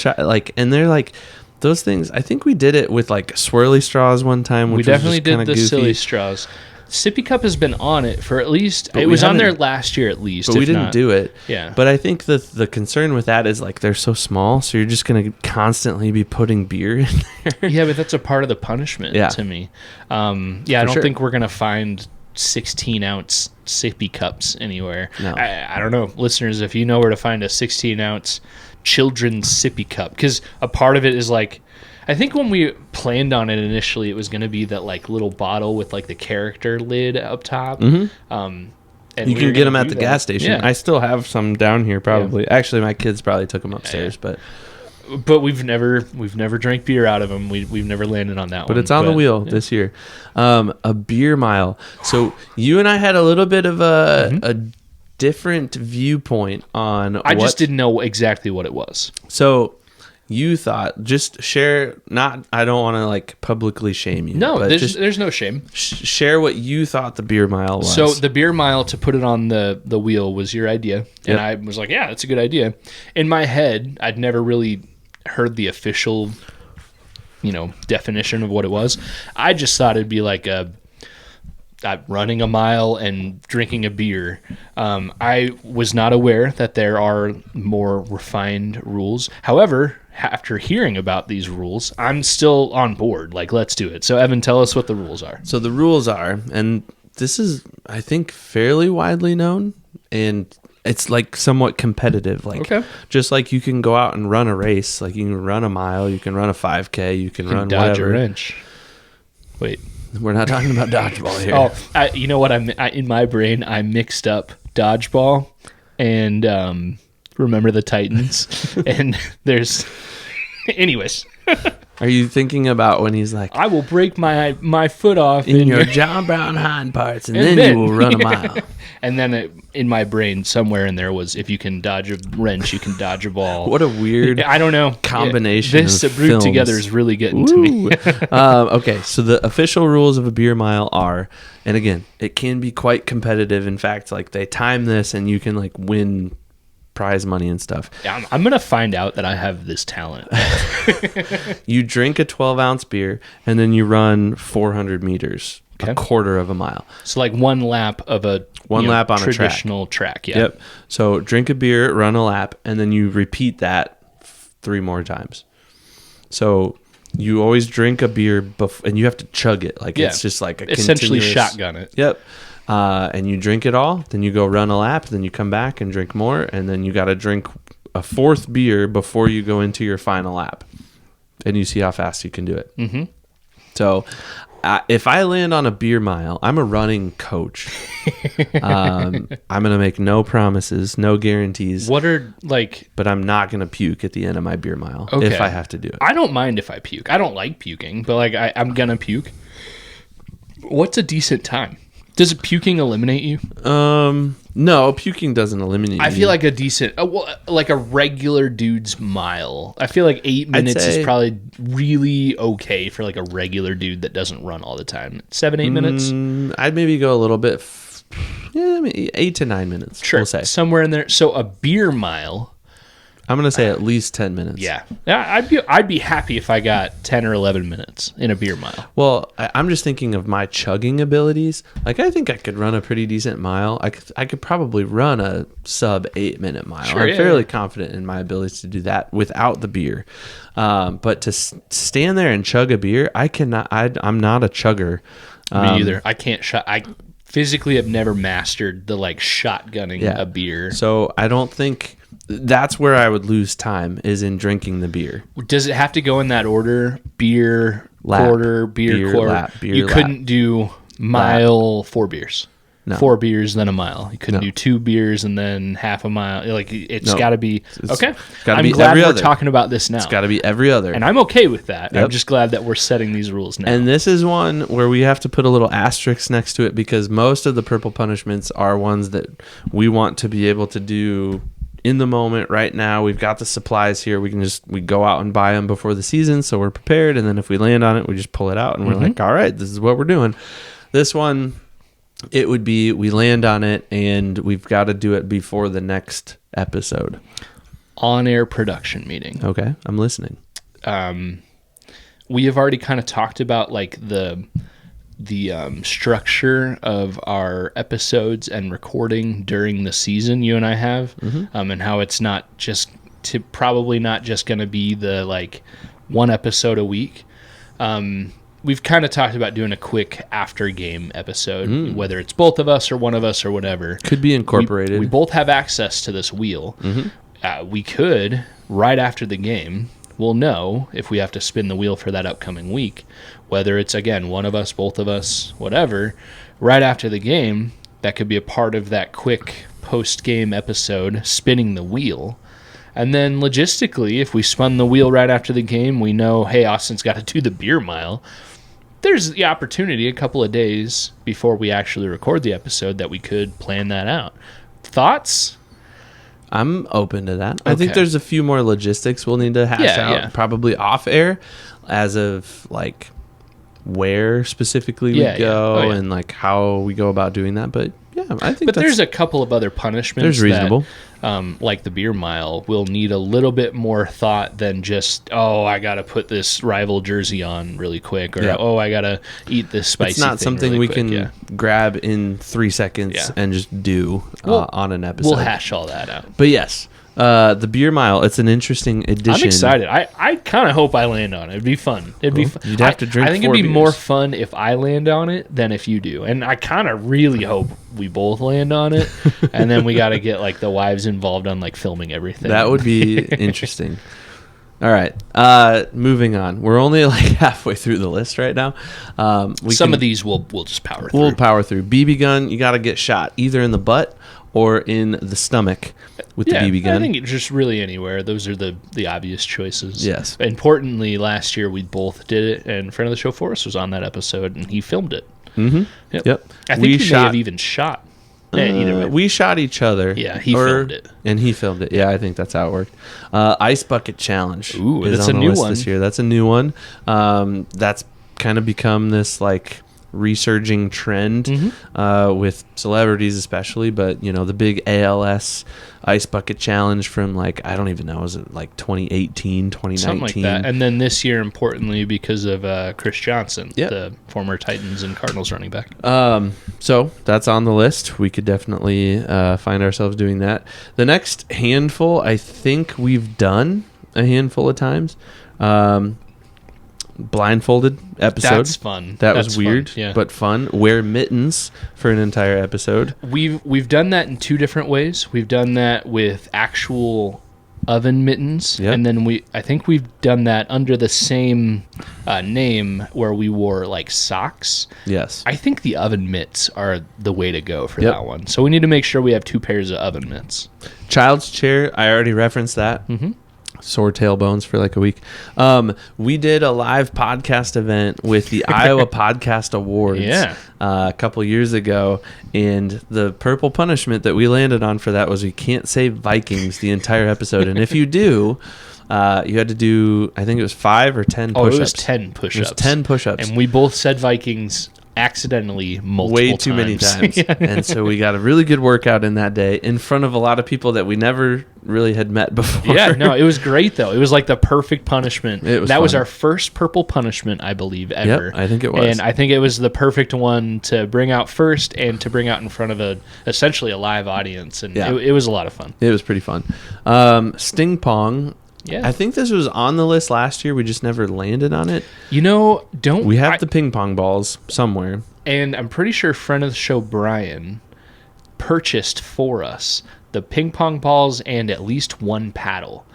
and they're like those things. I think we did it with like swirly straws one time. Which we definitely was did the goofy. silly straws. Sippy Cup has been on it for at least, it was on there last year at least. But we didn't do it. Yeah. But I think the concern with that is like they're so small, so you're just going to constantly be putting beer in there. Yeah, but that's a part of the punishment to me. I don't think we're going to find 16-ounce sippy cups anywhere. No. I don't know. Listeners, if you know where to find a 16-ounce children's sippy cup, because a part of it is like, I think when we planned on it initially, it was going to be that like little bottle with like the character lid up top. And you can get them at the gas station. Yeah. I still have some down here probably. Yeah. Actually, my kids probably took them upstairs, but we've never drank beer out of them. We've never landed on that one. But it's on the wheel this year. A beer mile. So you and I had a little bit of a different viewpoint on. I just didn't know exactly what it was. So. You thought, just share, I don't want to like publicly shame you. No, there's no shame. Share what you thought the beer mile was. So the beer mile, to put it on the wheel, was your idea. Yep. And I was like, yeah, that's a good idea. In my head, I'd never really heard the official, definition of what it was. I just thought it'd be like running a mile and drinking a beer. I was not aware that there are more refined rules. However, after hearing about these rules, I'm still on board. Like, let's do it. So, Evan, tell us what the rules are. So the rules are, and this is, I think, fairly widely known, and it's like somewhat competitive. Like, just like you can go out and run a race, like you can run a mile, you can run a 5K, you can run dodge whatever. a wrench. Wait. We're not talking about dodgeball here. Oh, you know what? In my brain, I mixed up dodgeball and Remember the Titans. And there's... Anyways. Are you thinking about when he's like... I will break my foot off in your John Brown hind parts, and then you will run a mile. And then in my brain, somewhere in there was, if you can dodge a wrench, you can dodge a ball. What a weird I don't know. combination This of Brewed films. Together is really getting to me. Okay, so the official rules of a beer mile are, and again, it can be quite competitive. In fact, like they time this, and you can like win prize money and stuff. Yeah, I'm going to find out that I have this talent. You drink a 12-ounce beer, and then you run 400 meters, a quarter of a mile. So like one lap of lap on traditional track. Yeah. Yep. So drink a beer, run a lap, and then you repeat that 3 more times. So you always drink a beer, and you have to chug it. Like it's just like a essentially continuous... shotgun it. Yep. And you drink it all, then you go run a lap, then you come back and drink more, and then you got to drink a 4th beer before you go into your final lap, and you see how fast you can do it. Mm-hmm. So if I land on a beer mile, I'm a running coach. I'm going to make no promises, no guarantees. But I'm not going to puke at the end of my beer mile if I have to do it. I don't mind if I puke. I don't like puking, but like I'm going to puke. What's a decent time? Does puking eliminate you? No, puking doesn't eliminate you. I feel like a decent, like a regular dude's mile. I feel like 8 minutes is probably really okay for like a regular dude that doesn't run all the time. 7-8 minutes? I'd maybe go a little bit, 8 to 9 minutes. Sure, we'll say. Somewhere in there. So a beer mile... I'm going to say at least 10 minutes. Yeah. I'd be happy if I got 10 or 11 minutes in a beer mile. Well, I'm just thinking of my chugging abilities. Like, I think I could run a pretty decent mile. I could probably run a sub 8-minute mile. Sure, I'm fairly confident in my abilities to do that without the beer. But to stand there and chug a beer, I cannot. I'm not a chugger. Me either. I can't I physically have never mastered the like shotgunning a beer. So I don't think... That's where I would lose time, is in drinking the beer. Does it have to go in that order? Beer, lap, quarter, beer, quarter. Lap, beer, you lap. Couldn't do mile, lap. 4 beers. No. 4 beers, then a mile. You couldn't do 2 beers and then half a mile. Like it's got to be okay. I'm glad we're talking about this now. It's got to be every other, and I'm okay with that. Yep. I'm just glad that we're setting these rules now. And this is one where we have to put a little asterisk next to it, because most of the purple punishments are ones that we want to be able to do in the moment right now. We've got the supplies here. We go out and buy them before the season, so we're prepared. And then if we land on it, we just pull it out and we're like, all right, this is what we're doing. This one, It would be we land on it, and we've got to do it before the next episode. On-air production meeting. Okay, I'm listening. We have already kind of talked about like the structure of our episodes and recording during the season. You and I have, and how it's probably not just going to be the like one episode a week. We've kind of talked about doing a quick after game episode, whether it's both of us or one of us or whatever. Could be incorporated. We both have access to this wheel. We could, right after the game, we'll know if we have to spin the wheel for that upcoming week, whether it's, again, one of us, both of us, whatever, right after the game, that could be a part of that quick post-game episode, spinning the wheel. And then logistically, if we spun the wheel right after the game, we know, hey, Austin's got to do the beer mile. There's the opportunity a couple of days before we actually record the episode that we could plan that out. Thoughts? I'm open to that. Okay. I think there's a few more logistics we'll need to hash out, probably off air, as of like where specifically we go and like how we go about doing that. But yeah, I think there's a couple of other punishments. There's reasonable. Like the beer mile will need a little bit more thought than just, I got to put this rival jersey on really quick, or I got to eat this spicy thing. It's not something really we quick. can grab in 3 seconds and just do on an episode. We'll hash all that out. But yes, the beer mile, it's an interesting addition. I'm excited. I kind of hope I land on it. It'd be fun. It'd be fun. You'd have to drink I think it'd be more fun if I land on it than if you do. And I kind of really hope we both land on it. And then we got to get like the wives involved on like filming everything. That would be interesting. All right. Moving on. We're only like halfway through the list right now. Some of these we'll just power through. We'll power through. BB gun, you got to get shot either in the butt or in the stomach with the BB gun. I think it's just really anywhere. Those are the obvious choices. Yes. Importantly, last year we both did it, and friend of the show Forrest was on that episode, and he filmed it. Yep. I think he may have even shot. Either way. We shot each other. Yeah, he filmed it. And he filmed it. Yeah, I think that's how it worked. Ice Bucket Challenge. Ooh, is that's on a the new list one. this year. That's a new one. That's kind of become this like resurging trend with celebrities especially, but you know, the big ALS Ice Bucket Challenge from like, I don't even know, was it like 2018, 2019? Something like that. And then this year, importantly, because of Chris Johnson, the former Titans and Cardinals running back. So that's on the list. We could definitely find ourselves doing that. The next handful, I think we've done a handful of times. Blindfolded episode. That's fun. That was weird, but fun. Wear mittens for an entire episode. We've done that in two different ways. We've done that with actual oven mittens, and then I think we've done that under the same name where we wore like socks. Yes. I think the oven mitts are the way to go for that one. So we need to make sure we have 2 pairs of oven mitts. Child's chair, I already referenced that. Sore tailbones for like a week. We did a live podcast event with the Iowa Podcast Awards a couple years ago, and the purple punishment that we landed on for that was we can't say Vikings the entire episode, and if you do, you had to do, I think it was 5 or 10 push-ups. Oh, it was 10 push-ups. It was 10 push-ups. And we both said Vikings accidentally way too many times. And so we got a really good workout in that day in front of a lot of people that we never really had met before. It was great though. It was like the perfect punishment. That was our first purple punishment, I believe, ever. I think it was. And I think it was the perfect one to bring out first and to bring out in front of essentially a live audience, and it was a lot of fun. It was pretty fun. Sting pong. I think this was on the list last year. We just never landed on it. You know, we have the ping pong balls somewhere. And I'm pretty sure friend of the show Brian purchased for us the ping pong balls and at least 1 paddle.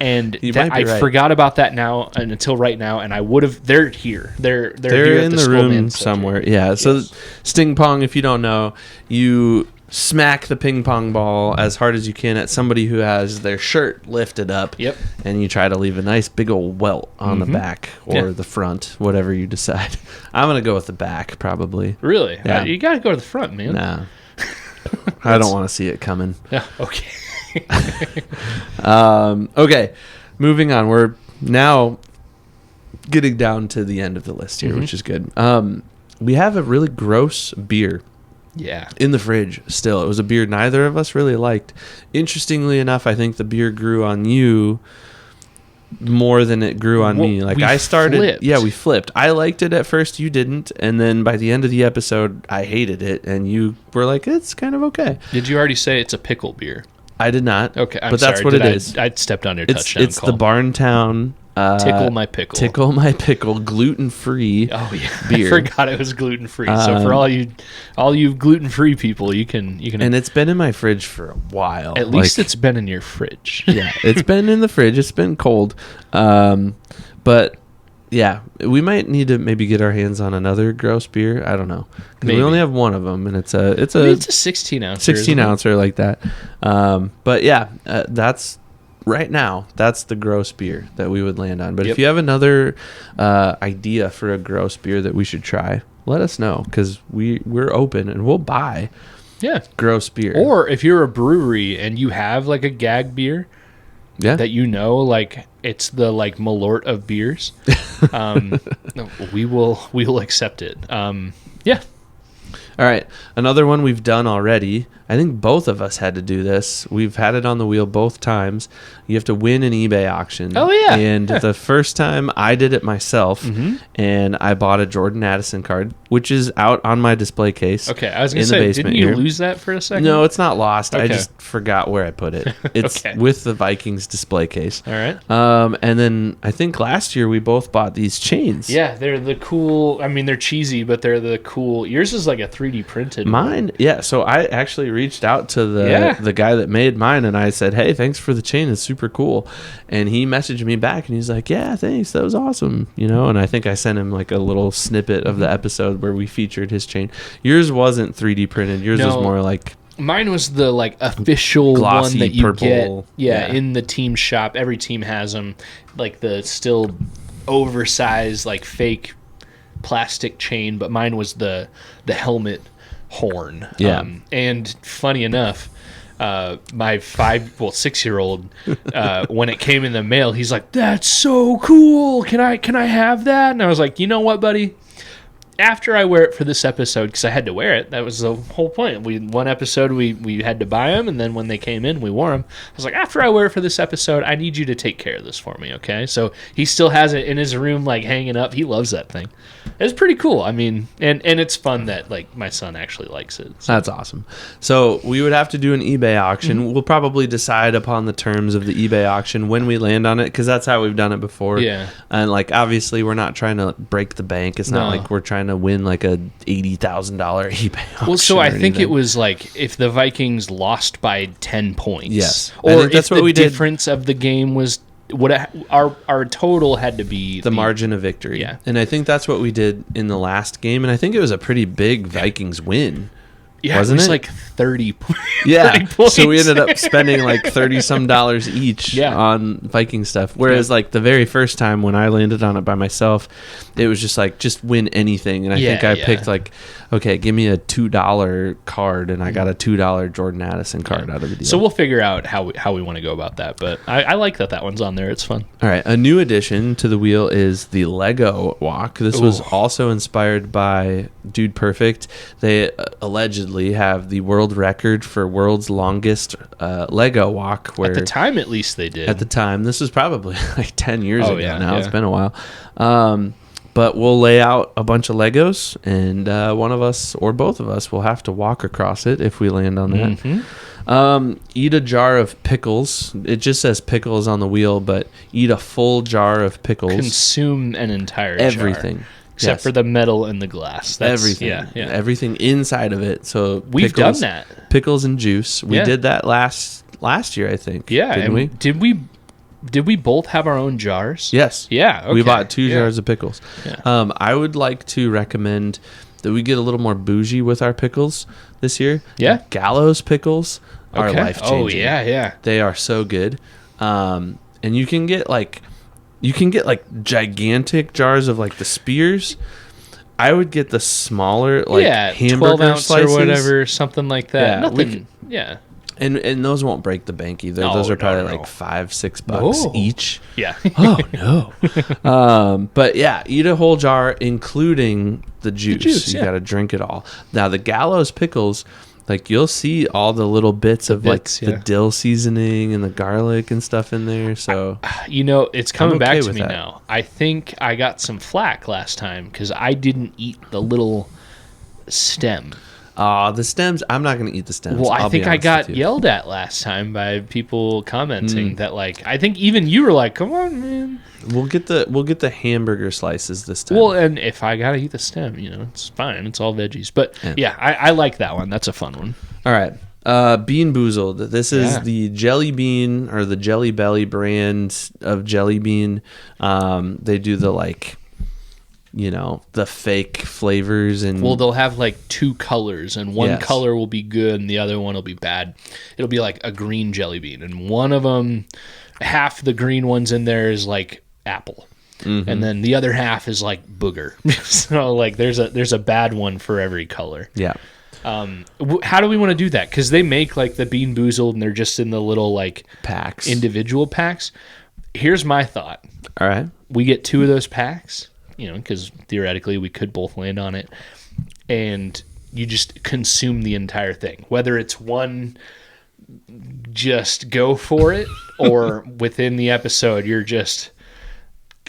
And I forgot about that now until right now, and I would have. They're here. They're here in the room somewhere. Yeah. So Sting pong, if you don't know, you smack the ping pong ball as hard as you can at somebody who has their shirt lifted up. And you try to leave a nice big old welt on the back or the front, whatever you decide. I'm going to go with the back, probably. Really? Yeah. You got to go to the front, man. Nah. I don't want to see it coming. Yeah. Okay. Okay. Moving on. We're now getting down to the end of the list here, which is good. we have a really gross beer. Yeah. In the fridge still. It was a beer neither of us really liked. Interestingly enough, I think the beer grew on you more than it grew on me. Like I started flipped. Yeah, we flipped. I liked it at first, you didn't, and then by the end of the episode I hated it and you were like, it's kind of okay. Did you already say it's a pickle beer? I did not. Okay, but that's what it is. I stepped on your touchdown It's call. the Barntown Tickle My Pickle. Tickle My Pickle, gluten-free beer. I forgot it was gluten-free. So for all you gluten-free people, you can. And it's been in my fridge for a while. At least it's been in your fridge. Yeah, it's been in the fridge. It's been cold. But yeah, we might need to maybe get our hands on another gross beer. I don't know. Because we only have one of them, and it's a 16 ounce. 16 ouncer like that. But yeah, that's right now. That's the gross beer that we would land on. But if you have another idea for a gross beer that we should try, let us know because we're open and we'll buy. Yeah, gross beer. Or if you're a brewery and you have like a gag beer, that like it's the like Malort of beers, we will accept it. Yeah. All right, another one we've done already. I think both of us had to do this. We've had it on the wheel both times. You have to win an eBay auction. Oh, yeah. And the first time I did it myself, and I bought a Jordan Addison card, which is out on my display case. Okay, I was going to say, didn't you lose that for a second? No, it's not lost. Okay. I just forgot where I put it. It's with the Vikings display case. All right. And then I think last year we both bought these chains. Yeah, they're the cool, I mean, they're cheesy, but they're the cool. Yours is like a 3D printed Mine, one. Yeah, so I actually reached out to the guy that made mine, and I said, hey, thanks for the chain. It's super cool. And he messaged me back, and he's like, yeah, thanks. That was awesome. And I think I sent him like a little snippet of the episode where we featured his chain. Yours wasn't 3D printed. Yours was more like... Mine was the like official glossy one that you purple, get in the team shop. Every team has them, like the still oversized like fake plastic chain, but mine was the helmet horn. Yeah. And funny enough, my 6-year-old, when it came in the mail, he's like, "That's so cool. Can I have that?" And I was like, "You know what, buddy? After I wear it for this episode," because I had to wear it. That was the whole point. One episode we had to buy them, and then when they came in, we wore them. I was like, after I wear it for this episode, I need you to take care of this for me, okay? So he still has it in his room, like hanging up. He loves that thing. It's pretty cool. I mean, and it's fun that like my son actually likes it. So. That's awesome. So we would have to do an eBay auction. We'll probably decide upon the terms of the eBay auction when we land on it, because that's how we've done it before. Yeah. And like obviously we're not trying to break the bank. It's not like we're trying to win like a $80,000 eBay auction. Well, so I think it was like if the Vikings lost by 10 points. Yes. Or if the difference of the game was our total had to be the margin of victory. Yeah. And I think that's what we did in the last game, and I think it was a pretty big Vikings win. Yeah, wasn't it was it? like 30 points. Yeah, 30 points. So we ended up spending like $30-some each on Viking stuff. Whereas like the very first time when I landed on it by myself, it was just like, just win anything. And I think I picked like, okay, give me a $2 card, and I got a $2 Jordan Addison card out of the deal. So we'll figure out how we want to go about that. But I like that one's on there. It's fun. All right, a new addition to the wheel is the Lego walk. This was also inspired by Dude Perfect. They allegedly have the world record for world's longest Lego walk. Where at the time, at least they did. At the time, this was probably like 10 years ago now. Yeah. It's been a while. But we'll lay out a bunch of Legos, and one of us or both of us will have to walk across it if we land on that. Mm-hmm. Eat a jar of pickles. It just says pickles on the wheel, but eat a full jar of pickles. Consume an entire everything. Jar. Except for the metal and the glass. That's, everything. Yeah. Everything inside of it. So we've done that. Pickles and juice. We did that last year, I think. Yeah. Didn't we? Did we both have our own jars? Yes. Yeah. Okay. We bought 2 jars of pickles. Yeah. I would like to recommend that we get a little more bougie with our pickles this year. Yeah. Gallows pickles are life-changing. Oh, yeah. They are so good. And you can get like gigantic jars of like the spears. I would get the smaller like hamburger 12 ounce slices or whatever, something like that. Yeah, Nothing. And those won't break the bank either. No, those are probably no. like $5-6 each. Yeah. Oh no. But yeah, eat a whole jar, including the juice. You got to drink it all. Now the Gallows pickles, like you'll see all the little bits of the dill seasoning and the garlic and stuff in there. So it's coming back to me now. I think I got some flack last time because I didn't eat the little stem. The stems, I'm not going to eat the stems. Well, I think I got yelled at last time by people commenting that, like, I think even you were like, "Come on, man." We'll get the hamburger slices this time. Well, and if I got to eat the stem, it's fine. It's all veggies. But yeah, I like that one. That's a fun one. All right. Bean Boozled. This is the Jelly Bean or the Jelly Belly brand of Jelly Bean. They do the the fake flavors and they'll have like two colors and one color will be good and the other one will be bad. It'll be like a green jelly bean and one of them, half the green ones in there is like apple, and then the other half is like booger. So like there's a bad one for every color. Yeah. How do we want to do that? Because they make like the Bean Boozled and they're just in the little like packs, individual packs. Here's my thought. All right, we get 2 of those packs. Because theoretically we could both land on it, and you just consume the entire thing. Whether it's one, just go for it, or within the episode you're just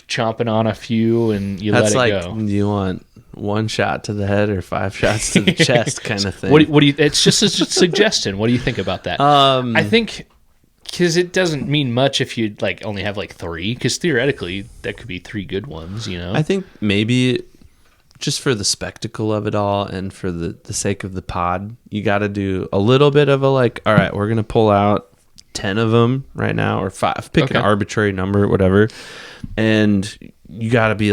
chomping on a few and you let it go. Do you want 1 shot to the head or 5 shots to the chest kind of thing? What do you? It's just a suggestion. What do you think about that? I think. Because it doesn't mean much if you only have 3, because theoretically that could be 3 good ones, I think maybe just for the spectacle of it all and for the sake of the pod, you got to do a little bit of all right, we're going to pull out 10 of them right now or 5, pick an arbitrary number, whatever. And you got to be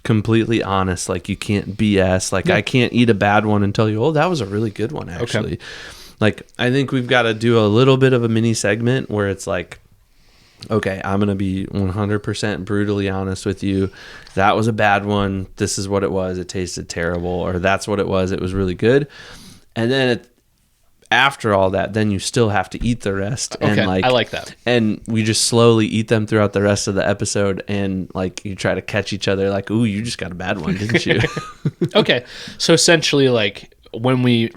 completely honest. You can't BS. I can't eat a bad one and tell you, oh, that was a really good one, actually. I think we've got to do a little bit of a mini segment where it's okay, I'm going to be 100% brutally honest with you. That was a bad one. This is what it was. It tasted terrible. Or that's what it was. It was really good. And then after all that, then you still have to eat the rest. Okay, and I like that. And we just slowly eat them throughout the rest of the episode. And you try to catch each other ooh, you just got a bad one, didn't you? Okay. So essentially when we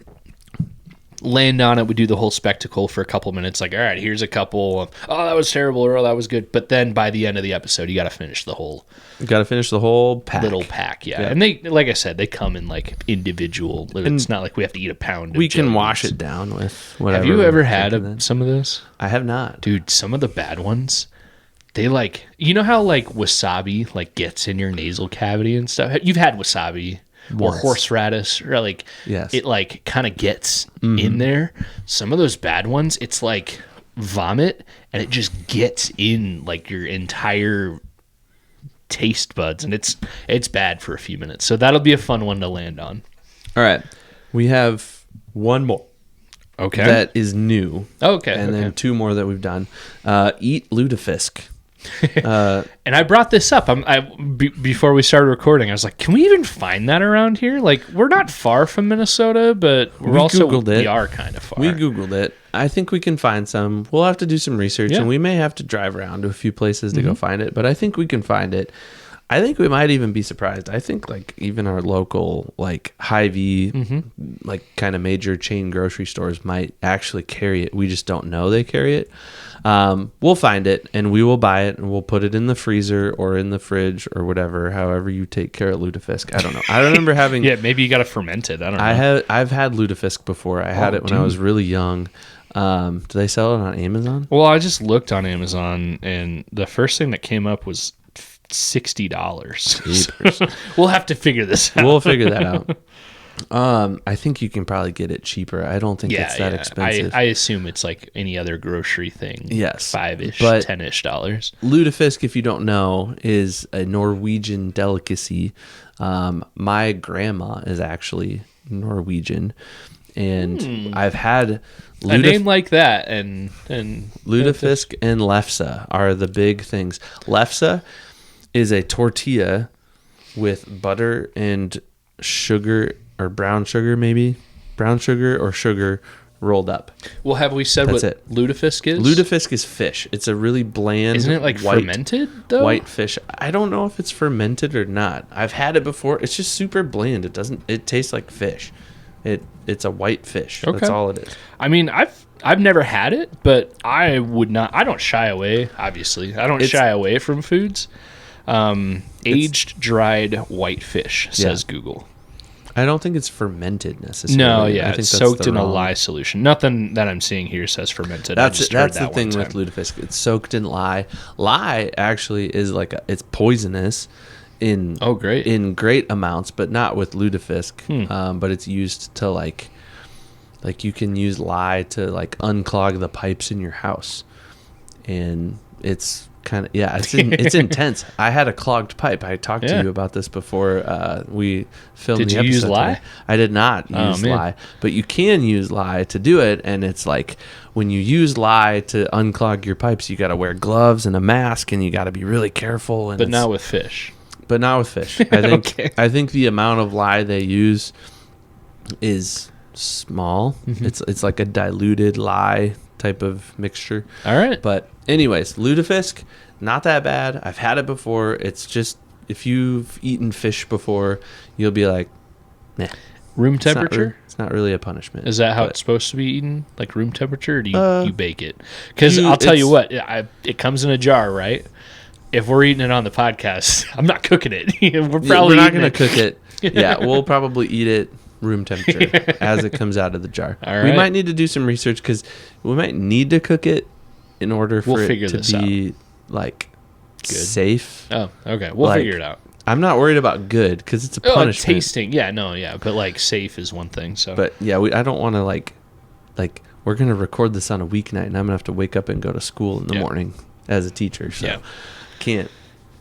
land on it, we do the whole spectacle for a couple minutes, all right, here's a couple of, oh, that was terrible, or oh, that was good, but then by the end of the episode you got to finish the whole pack, little pack. And they, like I said, they come in individual, it's not like we have to eat a pound. We can wash it down with whatever. Have you ever had some of this? I have not, dude. Some of the bad ones, they how wasabi gets in your nasal cavity and stuff. You've had wasabi or horseradish, or yes, it kind of gets in there. Some of those bad ones, it's like vomit, and it just gets in your entire taste buds, and it's bad for a few minutes. So that'll be a fun one to land on. All right, we have one more. Okay, that is new. Okay, and then 2 more that we've done. Eat lutefisk. And I brought this up. Before we started recording, I was like, "Can we even find that around here? We're not far from Minnesota, but we are kind of far." We Googled it. I think we can find some. We'll have to do some research, and we may have to drive around to a few places to go find it. But I think we can find it. I think we might even be surprised. I think even our local Hy-Vee, kind of major chain grocery stores might actually carry it. We just don't know they carry it. We'll find it and we will buy it and we'll put it in the freezer or in the fridge or whatever, however you take care of lutefisk. I don't know. I remember having maybe you got to ferment it. I don't know. I've had lutefisk before. I had it when I was really young. Do they sell it on Amazon? Well, I just looked on Amazon and the first thing that came up was $60. We'll have to figure this out. We'll figure that out. I think you can probably get it cheaper. I don't think it's that expensive. I assume it's like any other grocery thing. Yes. $5-ish, $10-ish. Lutefisk, if you don't know, is a Norwegian delicacy. My grandma is actually Norwegian, and I've had a name like that, and lutefisk and lefse are the big things. Lefse is a tortilla with butter and sugar or brown sugar or sugar rolled up. Well, have we said That's what it. lutefisk is? Lutefisk is fish. It's a really bland, Isn't it like fermented though? White fish. I don't know if it's fermented or not. I've had it before. It's just super bland. It tastes like fish. It's a white fish. Okay. That's all it is. I mean, I've never had it, but I would not. I don't shy away. Obviously, I don't shy away from foods. Aged, dried white fish, says Google. I don't think it's fermented necessarily. No, yeah, it's soaked in a lye solution. Nothing that I'm seeing here says fermented. That's the thing with lutefisk. It's soaked in lye. Lye actually is it's poisonous in great amounts, but not with lutefisk. But it's used to like you can use lye to like unclog the pipes in your house, and it's kind of it's intense. I had a clogged pipe. I talked to you about this before we filmed the episode. Did you use lye? I did not use lye, but you can use lye to do it. And it's like when you use lye to unclog your pipes, you got to wear gloves and a mask, and you got to be really careful. And but not with fish. But not with fish. I think I think the amount of lye they use is small. Mm-hmm. It's like a diluted lye type of mixture. All right. But anyways, lutefisk, not that bad. I've had it before. It's just, if you've eaten fish before, you'll be like, nah. Room temperature? It's not really a punishment. Is that how it's supposed to be eaten? Like room temperature? Or do you bake it? Because I'll tell you what, it comes in a jar, right? If we're eating it on the podcast, I'm not cooking it. We're not going to cook it. Yeah, we'll probably eat it room temperature as it comes out of the jar. All right. We might need to do some research because we might need to cook it in order for it to be like good, safe. Oh, okay. We'll figure it out. I'm not worried about good because it's a punishment. Tasting, but like safe is one thing. So, but yeah, I don't want to like we're gonna record this on a weeknight, and I'm gonna have to wake up and go to school in the morning as a teacher. So can't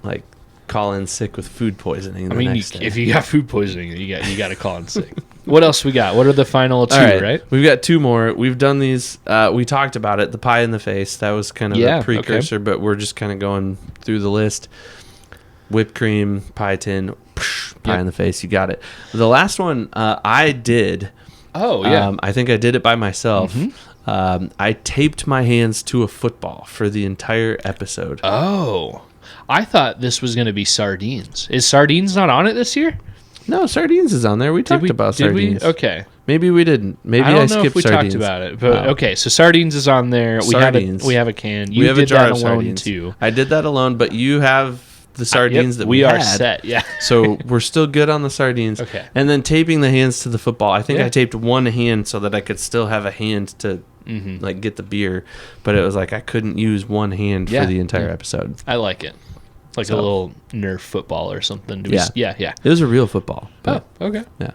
like call in sick with food poisoning. I mean, if you got food poisoning, you got to call in sick. What else we got? What are the final two? Right? We've got two more. We've done these. We talked about it. The pie in the face. That was kind of a precursor, but we're just kind of going through the list. Whipped cream, pie tin, pie in the face. You got it. The last one I did. Oh yeah. I think I did it by myself. Mm-hmm. I taped my hands to a football for the entire episode. Oh. I thought this was going to be sardines. Is sardines not on it this year? No, sardines is on there. We talked about sardines. Okay. Maybe we didn't. Maybe I skipped sardines. I don't know if we talked about it. But okay, so sardines is on there. Sardines. We have a can. We have did a jar that of alone sardines. too. I did that alone, but you have the sardines that we are had. set. Yeah. So we're still good on the sardines. Okay. And then taping the hands to the football. I think I taped one hand so that I could still have a hand to like get the beer, but it was like I couldn't use one hand for the entire episode. I like it. Like a little Nerf football or something. Yeah. It was a real football. But, okay. Yeah.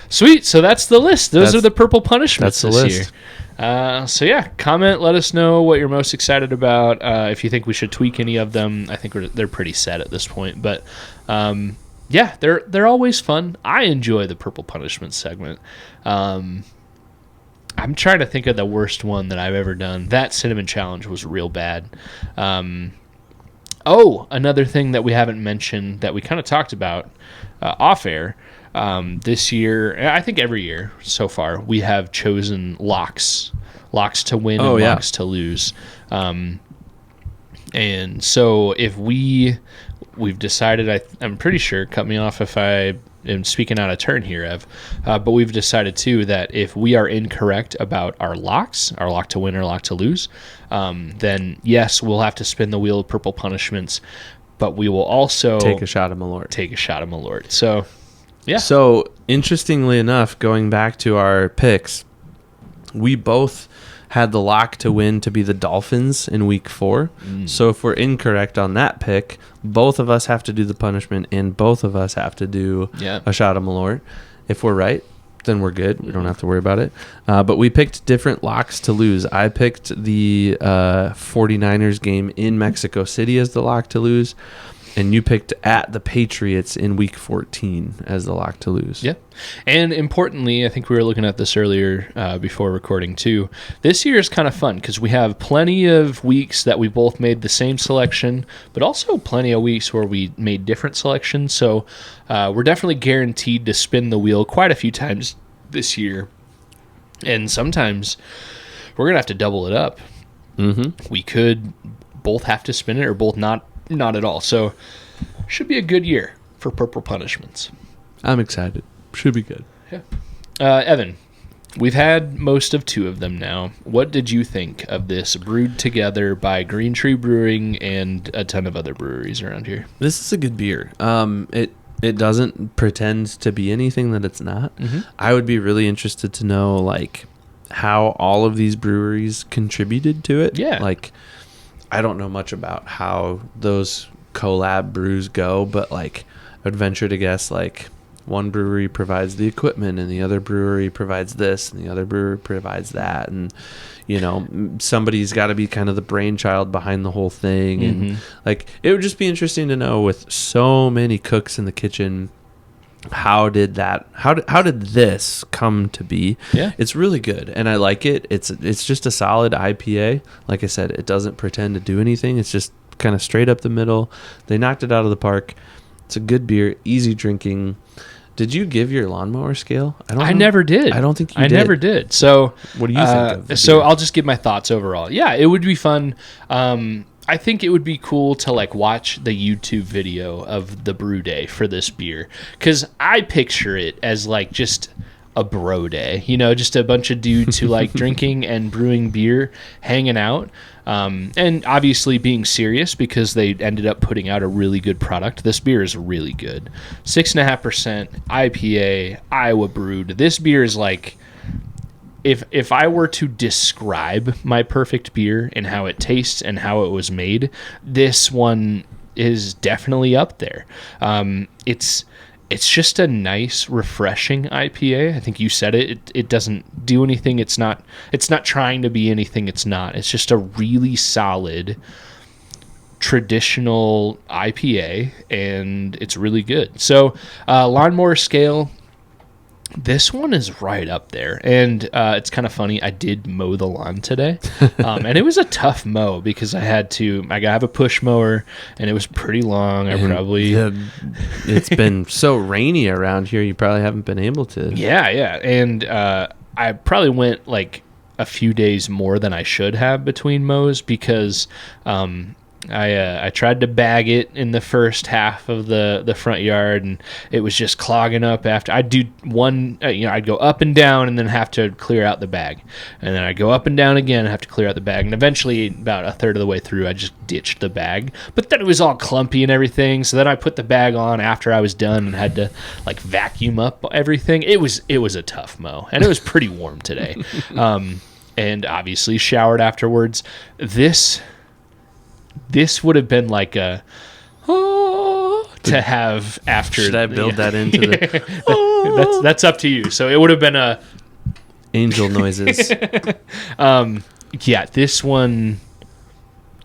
Sweet. So that's the list. Those are the purple punishments this year. Comment. Let us know what you're most excited about. If you think we should tweak any of them, I think they're pretty set at this point. But they're always fun. I enjoy the purple punishment segment. I'm trying to think of the worst one that I've ever done. That cinnamon challenge was real bad. Another thing that we haven't mentioned that we kind of talked about off air this year, I think every year so far, we have chosen locks to win and locks to lose. And so if we've decided, I'm pretty sure, cut me off if I am speaking out of turn here, Ev, but we've decided too that if we are incorrect about our locks, our lock to win or lock to lose, then yes, we'll have to spin the wheel of purple punishments, but we will also take a shot of Malort. So, yeah. So interestingly enough, going back to our picks, we both had the lock to win to be the Dolphins in week 4. So if we're incorrect on that pick, both of us have to do the punishment and both of us have to do a shot of Malort. If we're right, then we're good. We don't have to worry about it. But we picked different locks to lose. I picked the 49ers game in Mexico City as the lock to lose. And you picked at the Patriots in week 14 as the lock to lose. Yeah. And importantly, I think we were looking at this earlier before recording too. This year is kind of fun because we have plenty of weeks that we both made the same selection, but also plenty of weeks where we made different selections. So we're definitely guaranteed to spin the wheel quite a few times this year. And sometimes we're going to have to double it up. Mm-hmm. We could both have to spin it or both not at all. So should be a good year for Purple Punishments. I'm excited. Should be good. Yeah. Evan, we've had most of 2 of them now. What did you think of this Brewed Together by Green Tree Brewing and a ton of other breweries around here? This is a good beer. It doesn't pretend to be anything that it's not. Mm-hmm. I would be really interested to know like how all of these breweries contributed to it. Yeah. Like I don't know much about how those collab brews go, but like I'd venture to guess like one brewery provides the equipment and the other brewery provides this and the other brewery provides that, and you know, somebody's got to be kind of the brainchild behind the whole thing. Mm-hmm. And like it would just be interesting to know, with so many cooks in the kitchen, how did this come to be? Yeah, it's really good and I like it. It's just a solid IPA. Like I said, it doesn't pretend to do anything. It's just kind of straight up the middle. They knocked it out of the park. It's a good beer, easy drinking. Did you give your lawnmower scale? I never did. I don't think you did. I never did. So what do you think of so beer? I'll just give my thoughts overall. Yeah, it would be fun. I think it would be cool to like watch the YouTube video of the brew day for this beer, because I picture it as like just a bro day, you know, just a bunch of dudes who like drinking and brewing beer, hanging out, and obviously being serious because they ended up putting out a really good product. This beer is really good. 6.5% IPA, Iowa brewed. This beer is like, if I were to describe my perfect beer and how it tastes and how it was made, this one is definitely up there. It's just a nice, refreshing IPA. I think you said it. It doesn't do anything. It's not trying to be anything it's not. It's just a really solid, traditional IPA, and it's really good. So, lawnmower scale, this one is right up there. And it's kind of funny. I did mow the lawn today, and it was a tough mow because I have a push mower, and it was pretty long. It's been so rainy around here, you probably haven't been able to. Yeah. And I probably went like a few days more than I should have between mows because I tried to bag it in the first half of the front yard, and it was just clogging up. After I'd do one, I'd go up and down and then have to clear out the bag, and then I'd go up and down again and have to clear out the bag, and eventually about a third of the way through I just ditched the bag. But then it was all clumpy and everything, so then I put the bag on after I was done and had to like vacuum up everything. It was a tough mow, and it was pretty warm today, and obviously showered afterwards. This would have been like a to have after. Should I build that into the? That's up to you. So it would have been a angel noises. Yeah, this one,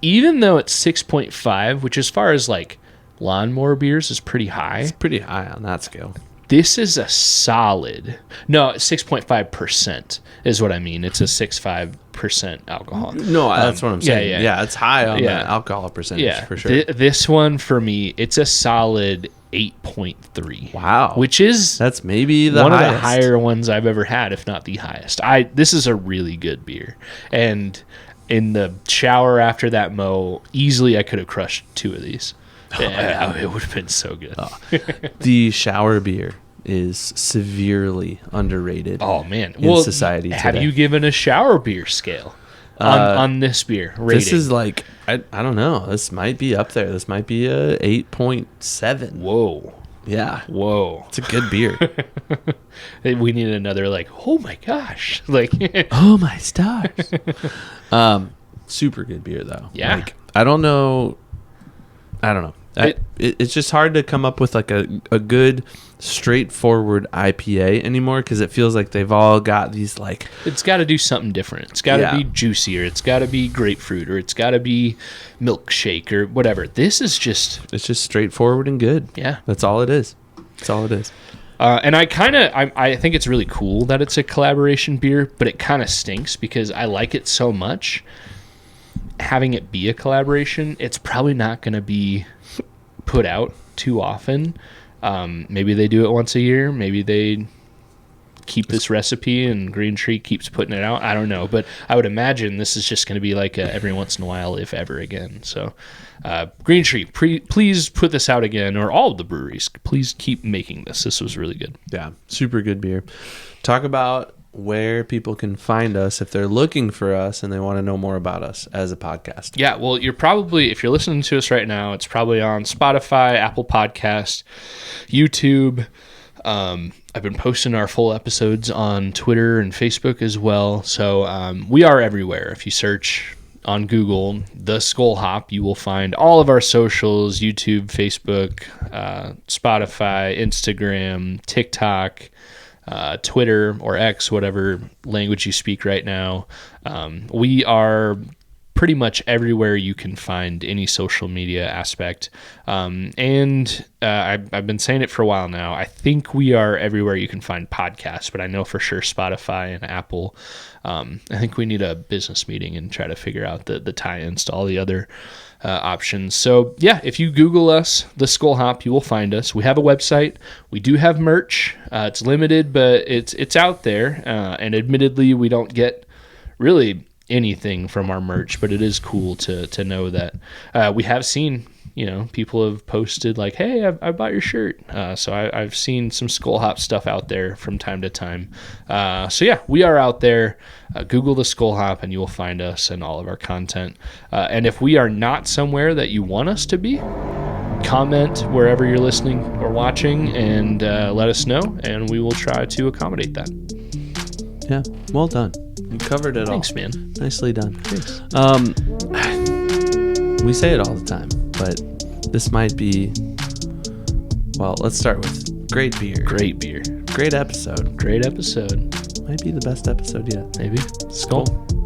even though it's 6.5, which as far as like lawnmower beers is pretty high. It's pretty high on that scale. This is a solid. No, 6.5% is what I mean. It's a 6.5% alcohol. No, that's what I'm saying. Yeah, it's high on the alcohol percentage for sure. This one for me, it's a solid 8.3. Wow. That's maybe one highest. of the higher ones I've ever had, if not the highest. This is a really good beer. And in the shower after that mow, easily I could have crushed 2 of these. It would have been so good. The shower beer is severely underrated. Oh man, in society today. Have you given a shower beer scale on this beer rating? This is like I don't know. This might be up there. This might be a 8.7. Whoa. Yeah. Whoa. It's a good beer. We need another like, oh my gosh, like oh my stars. Super good beer though. Yeah. Like, I don't know. It's just hard to come up with like a good straightforward IPA anymore, because it feels like they've all got these like, it's got to do something different. It's got to be juicier. It's got to be grapefruit, or it's got to be milkshake or whatever. This is just, it's just straightforward and good. Yeah, that's all it is. That's all it is. And I think it's really cool that it's a collaboration beer, but it kind of stinks because I like it so much. Having it be a collaboration, it's probably not going to be put out too often. Maybe they do it once a year. Maybe they keep this recipe and Green Tree keeps putting it out. I don't know, but I would imagine this is just going to be like every once in a while, if ever again. So Green Tree, please put this out again, or all of the breweries, please keep making this. This was really good. Yeah, super good beer. Talk about where people can find us if they're looking for us and they want to know more about us as a podcast. Yeah, well, you're probably, if you're listening to us right now, it's probably on Spotify, Apple Podcast, YouTube. I've been posting our full episodes on Twitter and Facebook as well. So we are everywhere. If you search on Google, the Skol Hop, you will find all of our socials: YouTube, Facebook, Spotify, Instagram, TikTok, Twitter or X, whatever language you speak right now. We are pretty much everywhere you can find any social media aspect. I've been saying it for a while now. I think we are everywhere you can find podcasts, but I know for sure Spotify and Apple. I think we need a business meeting and try to figure out the tie-ins to all the other options. So yeah, if you Google us, the Skol Hop, you will find us. We have a website. We do have merch. It's limited, but it's out there. And admittedly, we don't get really anything from our merch, but it is cool to know that we have seen, people have posted like, hey, I bought your shirt. So I've seen some Skol Hop stuff out there from time to time. So yeah, we are out there. Google the Skol Hop and you will find us and all of our content. And if we are not somewhere that you want us to be, comment wherever you're listening or watching and let us know, and we will try to accommodate that. Yeah, well done. You covered it all. Thanks, man. Nicely done. Thanks. We say it all the time, but this might be, well, let's start with great beer. Great beer. Great episode. Great episode. Might be the best episode yet. Maybe. Skol.